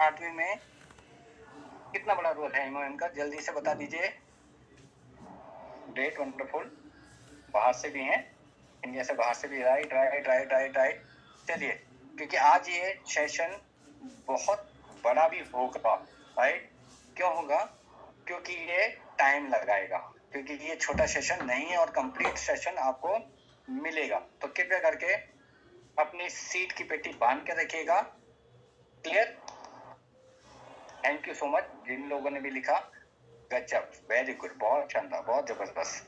8वीं में कितना बड़ा रोल है हिमोहिम का, जल्दी से बता दीजिए। Great, wonderful. बाहर से भी हैं, इंडिया से बाहर से भी। Right right right right right. चलिए, क्योंकि आज ये सेशन बहुत बड़ा भी होगा। राइट, क्यों होगा? क्योंकि ये टाइम लगाएगा, क्योंकि ये छोटा सेशन नहीं है और कंप्लीट सेशन आपको मिलेगा। तो कृपया करके अपनी सीट की पेटी बांध के रखिएगा। Clear? Thank you so much जिन लोगों ने भी लिखा, गजब, वेरी गुड, बहुत शानदार, बहुत जबरदस्त।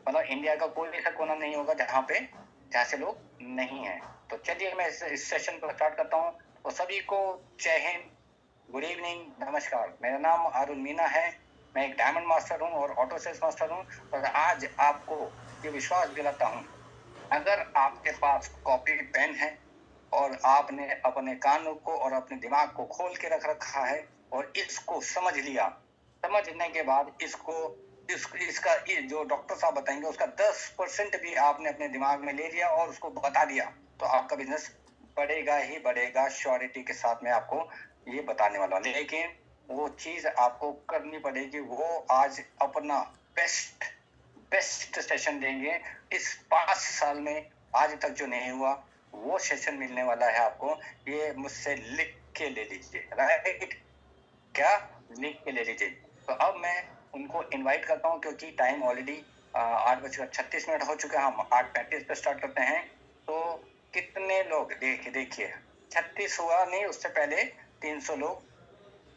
मतलब इंडिया का कोई ऐसा कोना नहीं होगा जहाँ से लोग नहीं हैं। तो चलिए मैं इस सेशन को स्टार्ट करता हूँ। तो सभी को जय हिंद, गुड इवनिंग, नमस्कार। मेरा नाम अरुण मीना है। मैं एक डायमंड मास्टर हूँ और ऑटो सेल्स मास्टर हूँ। और आज आपको ये विश्वास दिलाता हूँ, अगर आपके पास कॉपी पेन है और आपने अपने कानों को और अपने दिमाग को खोल के रख रखा है और इसको समझ लिया, समझने के बाद इसका जो डॉक्टर साहब बताएंगे उसका 10% भी आपने अपने दिमाग में ले लिया और उसको बता दिया, तो आपका बिजनेस बढ़ेगा ही बढ़ेगा। श्योरिटी के साथ में आपको ये बताने वाला, लेकिन वो चीज आपको करनी पड़ेगी। वो आज अपना बेस्ट सेशन देंगे। इस 5 साल में आज तक जो नहीं हुआ वो सेशन मिलने वाला है आपको। ये मुझसे लिख के ले लीजिए। राइट, क्या लिख के ले लीजिए। तो अब मैं उनको इनवाइट करता हूँ, क्योंकि टाइम ऑलरेडी 8:36 हो चुका है। हम 8:35 पे स्टार्ट करते हैं। तो कितने लोग, देखिए 36 हुआ नहीं, उससे पहले 300 लोग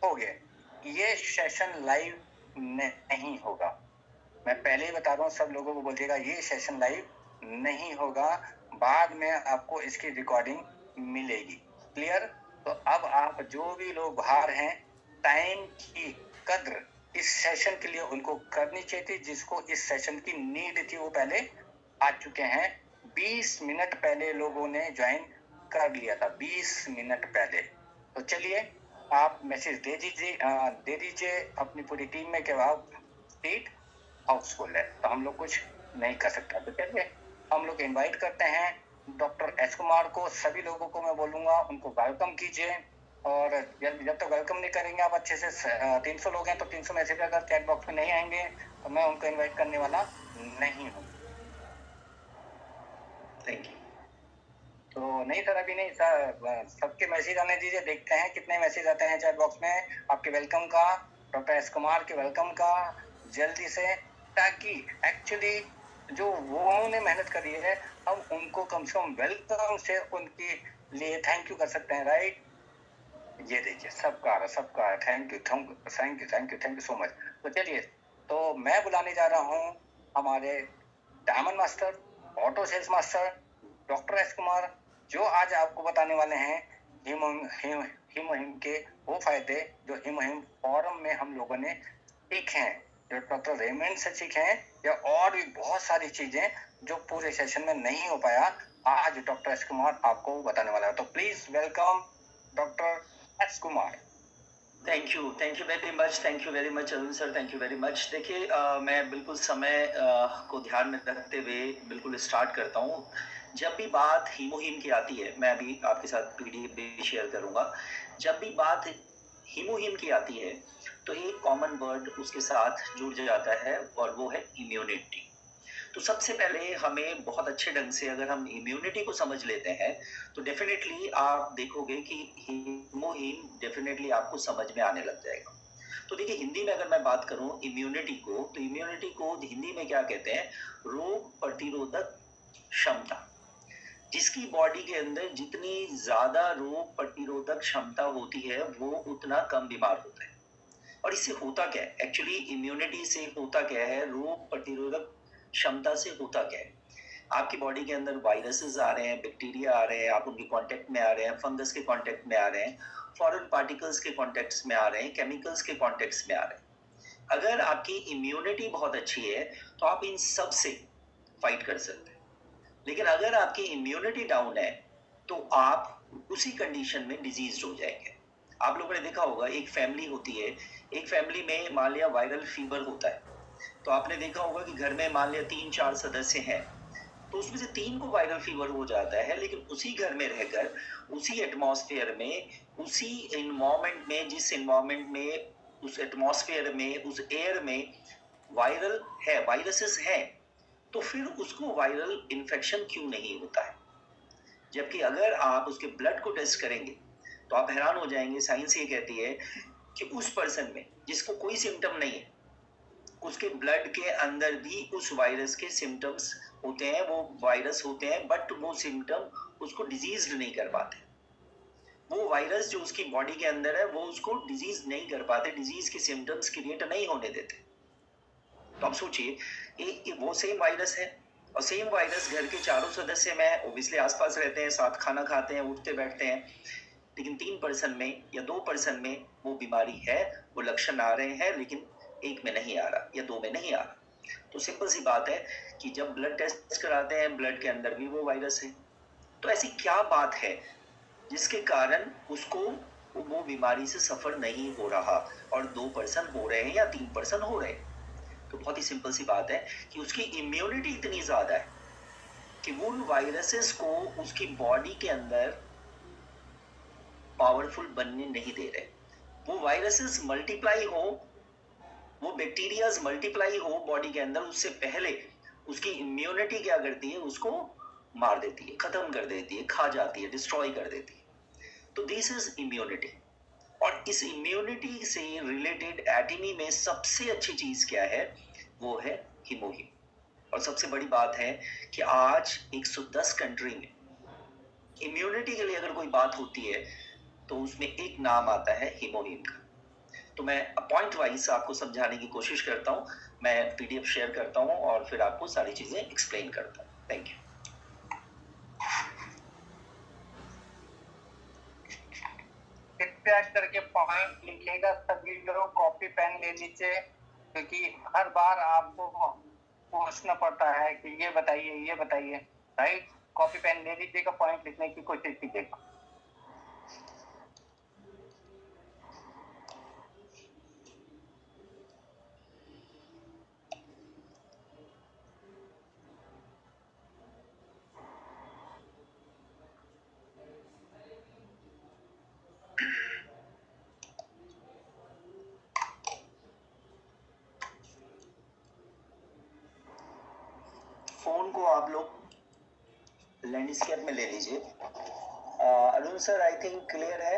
हो गए। ये सेशन लाइव नहीं होगा, मैं पहले ही बता रहा हूँ। सब लोगों को बोलिएगा ये सेशन लाइव नहीं होगा, बाद में आपको इसकी रिकॉर्डिंग मिलेगी। क्लियर? तो अब आप जो भी लोग बाहर हैं, टाइम की कद्र इस सेशन के लिए उनको करनी चाहिए थी। जिसको इस सेशन की नीड थी वो पहले आ चुके हैं। 20 मिनट पहले लोगों ने ज्वाइन कर लिया था, 20 मिनट पहले। तो चलिए आप मैसेज दे दीजिए अपनी पूरी टीम में कि आप सीट हाउसफुल है, तो हम लोग कुछ नहीं कर सकता। तो चलिए हम लोग इनवाइट करते हैं डॉक्टर एस कुमार को। सभी लोगों को मैं बोलूंगा उनको वेलकम कीजिए। और जब तक वेलकम नहीं करेंगे आप अच्छे से, 300 लोग हैं तो 300 मैसेज अगर चैट बॉक्स में नहीं आएंगे तो मैं उनको इनवाइट करने वाला नहीं हूँ। Thank you. तो नहीं सर, अभी नहीं सर, सबके मैसेज आने दीजिए, देखते हैं कितने मैसेज आते हैं चैट बॉक्स में आपके वेलकम का, डॉक्टर एस कुमार के वेलकम का, जल्दी से, ताकि एक्चुअली जो वो उन्होंने मेहनत करी है हम उनको कम से कम वेलकम से उनके लिए थैंक यू कर सकते हैं। राइट, ये देखिए सबका थैंक यू सो मच। तो चलिए, तो मैं बुलाने जा रहा हूँ हमारे diamond master, auto sales master doctor S Kumar, जो आज आपको बताने वाले हैं हिमोहिम के वो फायदे जो हिमोहिम फोरम में हम लोगों ने सीखे हैं, जो डॉक्टर रेमंड से सीखे हैं, या और भी बहुत सारी चीजें जो पूरे सेशन में नहीं हो पाया, आज डॉक्टर एस कुमार आपको बताने वाला है। तो please welcome doctor S Kumar. Thank you very much Arun sir, thank you very much. देखिए मैं बिल्कुल समय को ध्यान में रखते हुए बिल्कुल स्टार्ट करता हूँ। जब भी बात हीमोहीम की आती है, मैं अभी आपके साथ पीडीएफ भी शेयर करूँगा। जब भी बात हीमोहीम की आती है तो एक कॉमन वर्ड उसके साथ जुड़ जाता है और वो है इम्यूनिटी। तो सबसे पहले हमें बहुत अच्छे ढंग से अगर हम इम्यूनिटी को समझ लेते हैं तो डेफिनेटली आप देखोगे कि हीमोहीम डेफिनेटली आपको समझ में आने लग जाएगा। तो देखिए हिंदी में अगर मैं बात करूं इम्यूनिटी को, तो इम्यूनिटी को हिंदी में क्या कहते हैं? रोग प्रतिरोधक क्षमता। जिसकी बॉडी के अंदर जितनी ज्यादा रोग प्रतिरोधक क्षमता होती है वो उतना कम बीमार होता है। और इससे होता क्या है? एक्चुअली इम्यूनिटी से होता क्या है? रोग प्रतिरोधक क्षमता से होता क्या है? आपकी बॉडी के अंदर वायरसेस आ रहे हैं, बैक्टीरिया आ रहे हैं, आप उनके कांटेक्ट में आ रहे हैं, फंगस के कांटेक्ट में आ रहे हैं, फॉरेन पार्टिकल्स के कांटेक्ट में आ रहे हैं, केमिकल्स के कांटेक्ट में आ रहे हैं। अगर आपकी इम्यूनिटी बहुत अच्छी है तो आप इन सब से फाइट कर सकते हैं। लेकिन अगर आपकी इम्यूनिटी डाउन है तो आप उसी कंडीशन में डिजीज हो जाएंगे। आप लोगों ने देखा होगा एक फैमिली होती है, एक फैमिली में मान लिया वायरल फीवर होता है, तो आपने देखा होगा कि घर में मान लिया 3-4 सदस्य हैं, तो उसमें से 3 को वायरल फीवर हो जाता है, लेकिन उसी घर में रहकर, उसी एटमॉस्फेयर में, उसी एनवायरनमेंट में, जिस एनवायरनमेंट में, उस एटमॉस्फेयर में, उस एयर में वायरल है, वायरसेस हैं, तो फिर उसको वायरल इन्फेक्शन क्यों नहीं होता है? जबकि अगर आप उसके ब्लड को टेस्ट करेंगे तो आप हैरान हो जाएंगे। साइंस ये कहती है कि उस पर्सन में जिसको कोई सिम्टम नहीं है, उसके ब्लड के अंदर भी उस वायरस के सिम्टम्स होते हैं, वो वायरस होते हैं, बट वो सिम्टम उसको डिजीज नहीं कर पाते। वो वायरस जो उसकी बॉडी के अंदर है वो उसको डिजीज नहीं कर पाते, डिजीज के सिम्टम्स क्रिएट नहीं होने देते। तो आप सोचिए, वो सेम वायरस है, और सेम वायरस घर के चारों सदस्य में ओब्वियसली आसपास रहते हैं, साथ खाना खाते हैं, उठते बैठते हैं, लेकिन 3 पर्सन में या 2 पर्सन में वो बीमारी है, वो लक्षण आ रहे हैं, लेकिन एक में नहीं आ रहा या 2 में नहीं आ रहा। तो सिंपल सी बात है कि जब ब्लड टेस्ट कराते हैं, ब्लड के अंदर भी वो वायरस है। तो ऐसी क्या बात है जिसके कारण उसको वो बीमारी से सफर नहीं हो रहा, और 2 पर्सन हो रहे हैं या 3 पर्सन हो रहे हैं? तो बहुत ही सिंपल सी बात है कि उसकी इम्यूनिटी इतनी ज्यादा है कि वो वायरसेस को उसकी बॉडी के अंदर पावरफुल बनने नहीं दे रहे। वो वायरसेस मल्टीप्लाई हो, वो बैक्टीरियाज मल्टीप्लाई हो बॉडी के अंदर, उससे पहले उसकी इम्यूनिटी क्या करती है? उसको मार देती है, खत्म कर देती है, खा जाती है, डिस्ट्रॉय कर देती है। तो दिस इज इम्यूनिटी। और इस इम्यूनिटी से रिलेटेड एटमी में सबसे अच्छी चीज क्या है? वो है हीमोहीम। और सबसे बड़ी बात है कि आज 110 कंट्री में इम्यूनिटी के लिए अगर कोई बात होती है तो उसमें एक नाम आता है हीमोहीम का। तो मैं पॉइंट वाइज आपको समझाने की कोशिश करता हूँ, मैं पीडीएफ शेयर करता हूँ और फिर आपको सारी चीजें एक्सप्लेन करता हूँ। Thank you. कृपया करके पॉइंट लिखिएगा, सभी लोग कॉपी पेन ले लीजिए, क्योंकि हर बार आपको पूछना पड़ता है कि ये बताइए, राइट? कॉपी पेन ले लीजिएगा, पॉइंट लिखने की कोशिश कीजिएगा। फोन को आप लोग लैंडस्केप में ले लीजिए। Arun sir, I think clear है?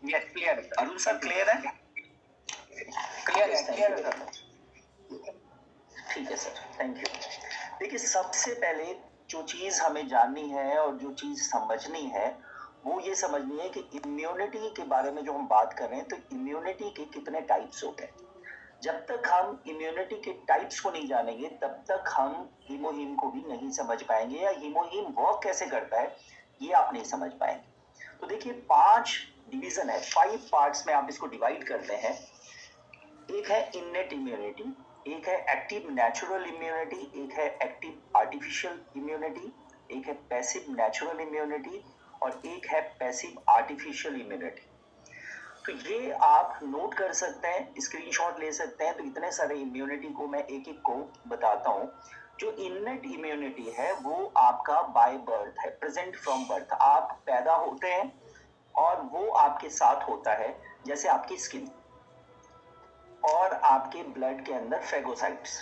यस, क्लियर है। अरुण सर क्लियर है? क्लियर है। ठीक है सर, थैंक यू। देखिए, सबसे पहले जो चीज हमें जाननी है और जो चीज समझनी है वो ये समझनी है कि इम्यूनिटी के बारे में जो हम बात कर रहे हैं, तो इम्यूनिटी के कितने टाइप्स होते हैं। जब तक हम इम्यूनिटी के टाइप्स को नहीं जानेंगे तब तक हम हीमोहीम को भी नहीं समझ पाएंगे, या हीमोहीम वर्क कैसे करता है ये आप नहीं समझ पाएंगे। तो देखिए, 5 डिवीजन है, 5 पार्ट्स में आप इसको डिवाइड करते हैं। एक है इननेट इम्यूनिटी, एक है एक्टिव नेचुरल इम्यूनिटी, एक है एक्टिव आर्टिफिशियल इम्यूनिटी, एक है पैसिव नेचुरल इम्यूनिटी, और एक है पैसिव आर्टिफिशियल इम्यूनिटी। तो ये आप नोट कर सकते हैं, स्क्रीनशॉट ले सकते हैं। तो इतने सारे इम्यूनिटी को मैं एक एक को बताता हूँ। जो इननेट इम्यूनिटी है वो आपका बाय बर्थ है, प्रेजेंट फ्रॉम बर्थ। आप पैदा होते हैं और वो आपके साथ होता है, जैसे आपकी स्किन और आपके ब्लड के अंदर फेगोसाइट्स।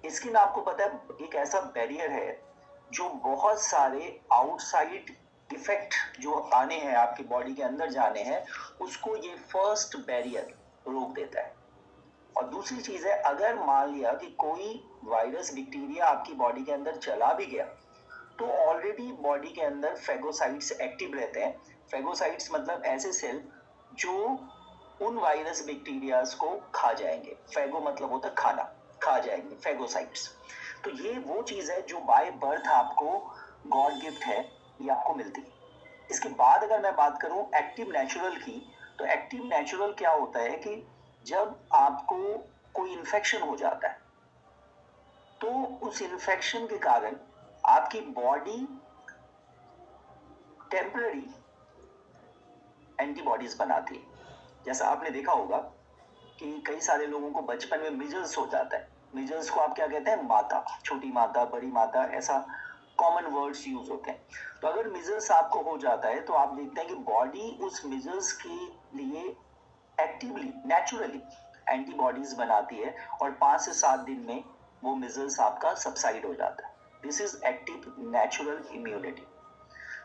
स्किन आपको पता है एक ऐसा बैरियर है जो बहुत सारे आउटसाइड इफेक्ट जो आने हैं, आपकी बॉडी के अंदर जाने हैं, उसको ये फर्स्ट बैरियर रोक देता है। और दूसरी चीज है, अगर मान लिया कि कोई वायरस बैक्टीरिया आपकी बॉडी के अंदर चला भी गया तो ऑलरेडी बॉडी के अंदर फेगोसाइट्स एक्टिव रहते हैं। फेगोसाइट्स मतलब ऐसे सेल जो उन वायरस बैक्टीरियाज को खा जाएंगे। फेगो मतलब होता है खाना, खा जाएंगे फेगोसाइट्स। तो ये वो चीज है जो बाय बर्थ आपको गॉड गिफ्ट है, ये आपको मिलती है। इसके बाद अगर मैं बात करूं एक्टिव नेचुरल की, तो एक्टिव नेचुरल क्या होता है कि जब आपको कोई इन्फेक्शन हो जाता है तो उस इन्फेक्शन के कारण आपकी बॉडी टेम्पररी एंटीबॉडीज बनाती है। जैसा आपने देखा होगा कि कई सारे लोगों को बचपन में मिजल्स हो जाता है, मिजल्स को आप क्या कहते हैं, माता, छोटी माता, बड़ी माता, ऐसा कॉमन वर्ड्स यूज होते हैं। तो अगर मिजल्स आपको हो जाता है तो आप देखते हैं कि बॉडी उस मिजल्स के लिए एक्टिवली, नेचुरली एंटीबॉडीज बनाती है और 5 से 7 दिन में वो मिजल्स आपका सबसाइड हो जाता है। This is active natural immunity.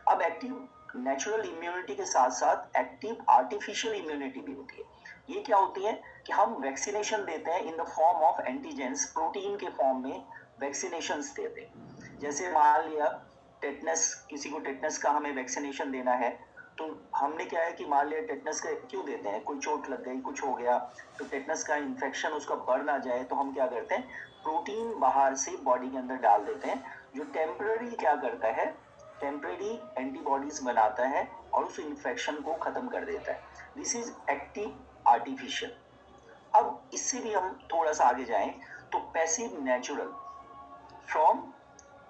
अब एक्टिव नेचुरल इम्यूनिटी के साथ साथ एक्टिव आर्टिफिशियल इम्यूनिटी भी होती है। ये क्या होती है कि हम वैक्सीनेशन देते हैं in the form of antigens, protein के फॉर्म में वैक्सीनेशन देते हैं। जैसे मान लिया टेटनस, किसी को टेटनस का हमें वैक्सीनेशन देना है, तो हमने क्या है कि मान लिया टेटनस का क्यों देते हैं, कोई चोट लग गई, कुछ हो गया, तो टेटनस का इन्फेक्शन उसका बढ़ ना जाए, तो हम क्या करते हैं, प्रोटीन बाहर से बॉडी के अंदर डाल देते हैं, जो टेम्पररी क्या करता है, टेम्पररी एंटीबॉडीज बनाता है और उस इन्फेक्शन को खत्म कर देता है। This is active artificial. अब इससे भी हम थोड़ा सा आगे जाएं तो पैसिव नेचुरल, फ्रॉम,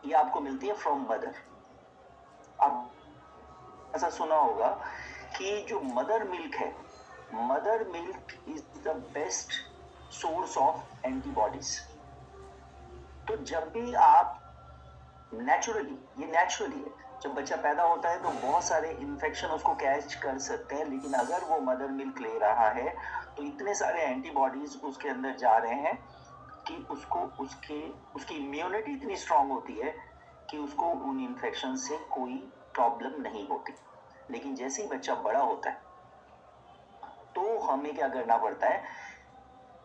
ये आपको मिलती है फ्रॉम मदर। अब ऐसा सुना होगा कि जो मदर मिल्क है, mother milk is the best source of antibodies. तो जब भी आप नेचुरली, ये नेचुरली है, जब बच्चा पैदा होता है तो बहुत सारे इन्फेक्शन उसको कैच कर सकते हैं, लेकिन अगर वो मदर मिल्क ले रहा है तो इतने सारे एंटीबॉडीज उसके अंदर जा रहे हैं कि उसको उसकी इम्यूनिटी इतनी स्ट्रांग होती है कि उसको उन इन्फेक्शन से कोई प्रॉब्लम नहीं होती। लेकिन जैसे ही बच्चा बड़ा होता है तो हमें क्या करना पड़ता है,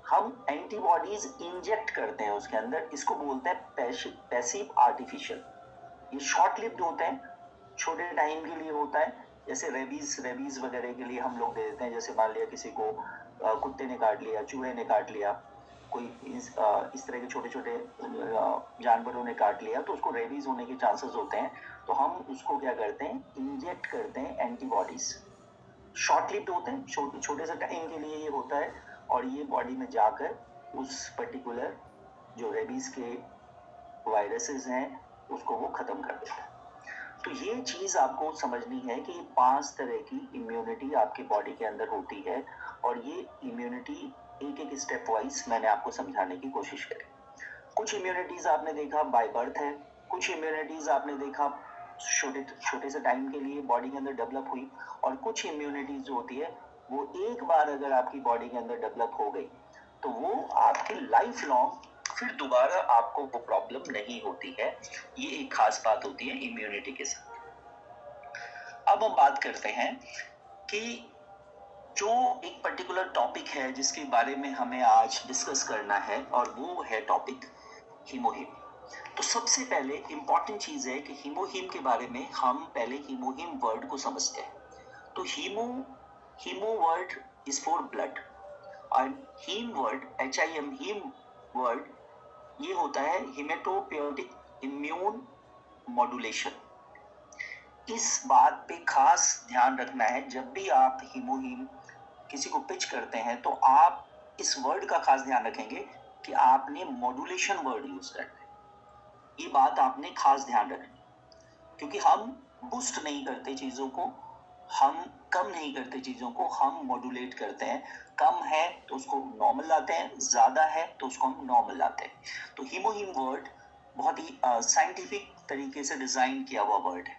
हम एंटीबॉडीज इंजेक्ट करते हैं उसके अंदर, इसको बोलते हैं पैसिव आर्टिफिशियल। ये शॉर्ट लिव्ड होते हैं, छोटे टाइम के लिए होता है, जैसे रेबीज वगैरह के लिए हम लोग दे देते हैं। जैसे मान लिया किसी को कुत्ते ने काट लिया, चूहे ने काट लिया, कोई इस तरह के छोटे छोटे जानवरों ने काट लिया, तो उसको रेबीज होने के चांसेस होते हैं, तो हम उसको क्या करते हैं, इंजेक्ट करते हैं एंटीबॉडीज। शॉर्ट लिव्ड होते हैं, छोटे से टाइम के लिए ये होता है, और ये बॉडी में जाकर उस पर्टिकुलर जो रेबीज के वायरसेस हैं उसको वो खत्म कर देता है। तो ये चीज आपको समझनी है कि 5 तरह की इम्यूनिटी आपकी बॉडी के अंदर होती है, और ये इम्यूनिटी एक एक स्टेप वाइज मैंने आपको समझाने की कोशिश करी। कुछ इम्यूनिटीज आपने देखा बाय बर्थ है, कुछ इम्यूनिटीज आपने देखा छोटे से टाइम के लिए बॉडी के अंदर डेवलप हुई, और कुछ इम्यूनिटीज जो होती है वो एक बार अगर आपकी बॉडी के अंदर डेवलप हो गई तो वो आपकी लाइफ लॉन्ग फिर दोबारा आपको वो प्रॉब्लम नहीं होती है। ये एक खास बात होती है इम्यूनिटी के साथ। अब हम बात करते हैं कि जो एक पर्टिकुलर टॉपिक है जिसके बारे में हमें आज डिस्कस करना है, और वो है टॉपिक हीमोहीम। तो सबसे पहले इंपॉर्टेंट चीज है कि हीमोहीम के बारे में हम पहले हीमोहीम वर्ड को समझते हैं। तो hemo word is for blood, और him word, HIM, him word, ये होता है हिमेटोपोएटिक इम्यून मॉड्यूलेशन। इस बात पे खास ध्यान रखना है, जब भी आप हीमोहीम किसी को पिच करते हैं तो आप इस वर्ड का खास ध्यान रखेंगे कि आपने मॉड्यूलेशन वर्ड यूज करना है। ये बात आपने खास ध्यान रखनी, क्योंकि हम बूस्ट नहीं करते चीजों को, हम कम नहीं करते चीजों को, हम मॉड्यूलेट करते हैं। कम है तो उसको नॉर्मल लाते हैं, ज्यादा है तो उसको हम नॉर्मल लाते हैं। तो हीमोहीम वर्ड बहुत ही साइंटिफिक तरीके से डिजाइन किया हुआ वर्ड है।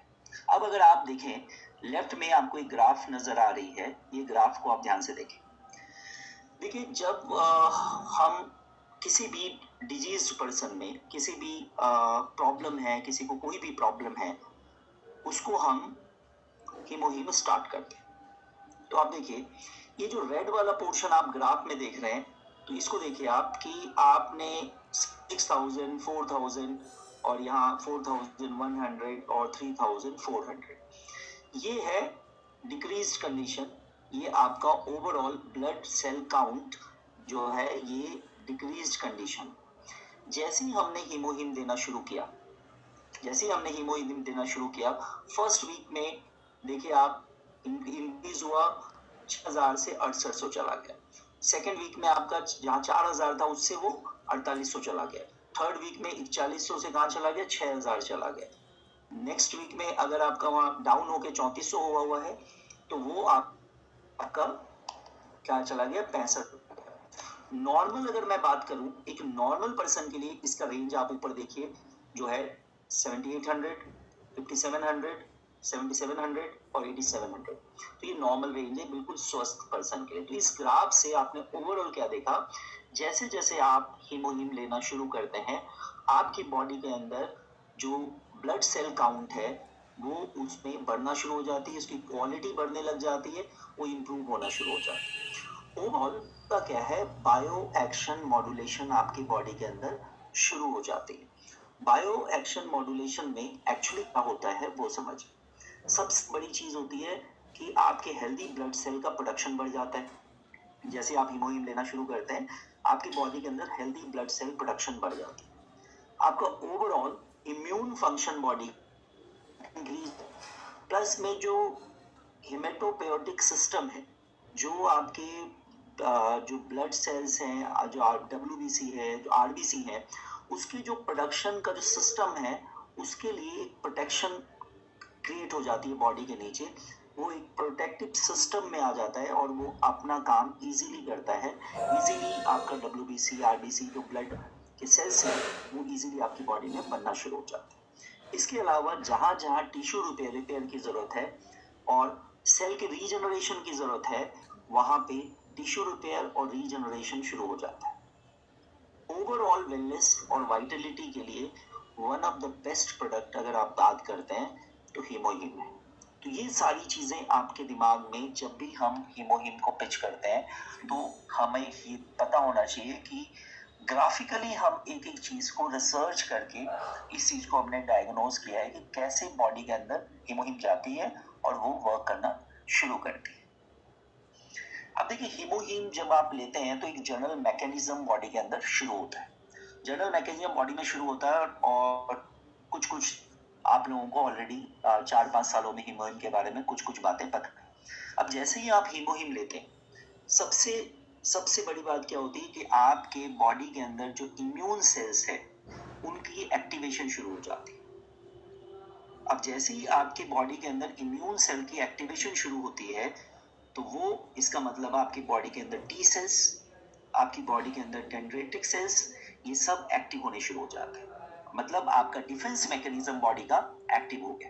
अब अगर आप देखें, लेफ्ट में आपको एक ग्राफ नजर आ रही है, ये ग्राफ को आप ध्यान से देखें। देखिए, जब हम किसी भी डिजीज पर्सन में किसी भी प्रॉब्लम है, किसी को कोई भी प्रॉब्लम है, उसको हम हीमोहीम स्टार्ट करते हैं। तो आप देखिए, ये जो रेड वाला पोर्शन आप ग्राफ में देख रहे हैं, तो इसको देखिए आप कि आपने 6000, 4000 और यहाँ 4100 और 3400, ये है डिक्रीज्ड कंडीशन। ये आपका ओवरऑल ब्लड सेल काउंट जो है, ये डिक्रीज्ड कंडीशन। जैसे ही हमने हीमोहीम देना शुरू किया, फर्स्ट वीक में देखिए आप इंक्रीज हुआ 6000 से 6800 चला गया। सेकेंड वीक में आपका जहाँ 4000 था उससे वो 4800 चला गया। थर्ड वीक में 4100 से कहाँ चला गया, 6000 चला गया। नेक्स्ट वीक में अगर आपका वहाँ डाउन होके 3400 हुआ है तो वो आपका क्या चला गया, 65। नॉर्मल अगर मैं बात करूं, एक नॉर्मल पर्सन के लिए इसका रेंज आप ऊपर देखिए जो है 7800, 5700, 7700 और 8700। तो ये नॉर्मल रेंज है बिल्कुल स्वस्थ पर्सन के लिए। तो इस ग्राफ से आपने ओवरऑल क्या देखा, जैसे जैसे आप हीमोहीम लेना शुरू करते हैं आपकी बॉडी के अंदर जो ब्लड सेल काउंट है वो उसमें बढ़ना शुरू हो जाती है, उसकी क्वालिटी बढ़ने लग जाती है, वो इंप्रूव होना शुरू हो जाती है। ओवरऑल का क्या है, बायो एक्शन मॉड्यूलेशन आपकी बॉडी के अंदर शुरू हो जाती है। बायो एक्शन मॉड्यूलेशन में एक्चुअली क्या होता है वो समझिए। सबसे बड़ी चीज होती है कि आपके हेल्दी ब्लड सेल का प्रोडक्शन बढ़ जाता है। जैसे आप हीमोहीम लेना शुरू करते हैं आपकी बॉडी के अंदर हेल्दी ब्लड सेल प्रोडक्शन बढ़ जाती है, आपका overall immune function body increase, plus में जो हेमेटोपोएटिक सिस्टम है, जो आपके जो ब्लड सेल्स हैं, जो डब्ल्यूबीसी है, जो आरबीसी है, उसकी जो प्रोडक्शन का जो सिस्टम है उसके लिए एक प्रोटेक्शन क्रिएट हो जाती है बॉडी के नीचे। वो एक प्रोटेक्टिव सिस्टम में आ जाता है और वो अपना काम इजीली करता है। इजीली आपका डब्ल्यूबीसी आरबीसी जो ब्लड के सेल्स हैं वो इजीली आपकी बॉडी में बनना शुरू हो जाते हैं। इसके अलावा जहां जहां टिश्यू रिपेयर की जरूरत है और सेल के रीजनरेशन की जरूरत है वहां पे टिश्यू रिपेयर और रीजनरेशन शुरू हो जाता है। ओवरऑल वेलनेस और वाइटलिटी के लिए one of the best product अगर आप बात करते हैं तो हीमोहीम है। तो ये सारी चीजें आपके दिमाग में जब भी हम हीमोहीम को पिच करते हैं तो हमें ये पता होना चाहिए कि ग्राफिकली हम एक एक चीज को रिसर्च करके इस चीज को हमने डायग्नोज किया है कि कैसे बॉडी के अंदर हीमोहीम जाती है और वो वर्क करना शुरू करती है। अब देखिए हीमोहीम जब आप लेते हैं तो एक जनरल मैकेनिज्म बॉडी के अंदर शुरू होता है। जनरल मैकेनिज्म बॉडी में शुरू होता है और कुछ कुछ आप लोगों को ऑलरेडी 4-5 सालों में हीमोहीम के बारे में कुछ कुछ बातें पता है। अब जैसे ही आप हीमोहीम लेते हैं सबसे बड़ी बात क्या होती है कि आपके बॉडी के अंदर जो इम्यून सेल्स है उनकी एक्टिवेशन शुरू हो जाती है। अब जैसे ही आपके बॉडी के अंदर इम्यून सेल की एक्टिवेशन शुरू होती है तो वो इसका मतलब आपकी बॉडी के अंदर टी सेल्स, आपकी बॉडी के अंदर डेंड्रेटिक सेल्स, ये सब एक्टिव होने शुरू हो जाते हैं। मतलब आपका डिफेंस मैकेनिज्म बॉडी का एक्टिव हो गया।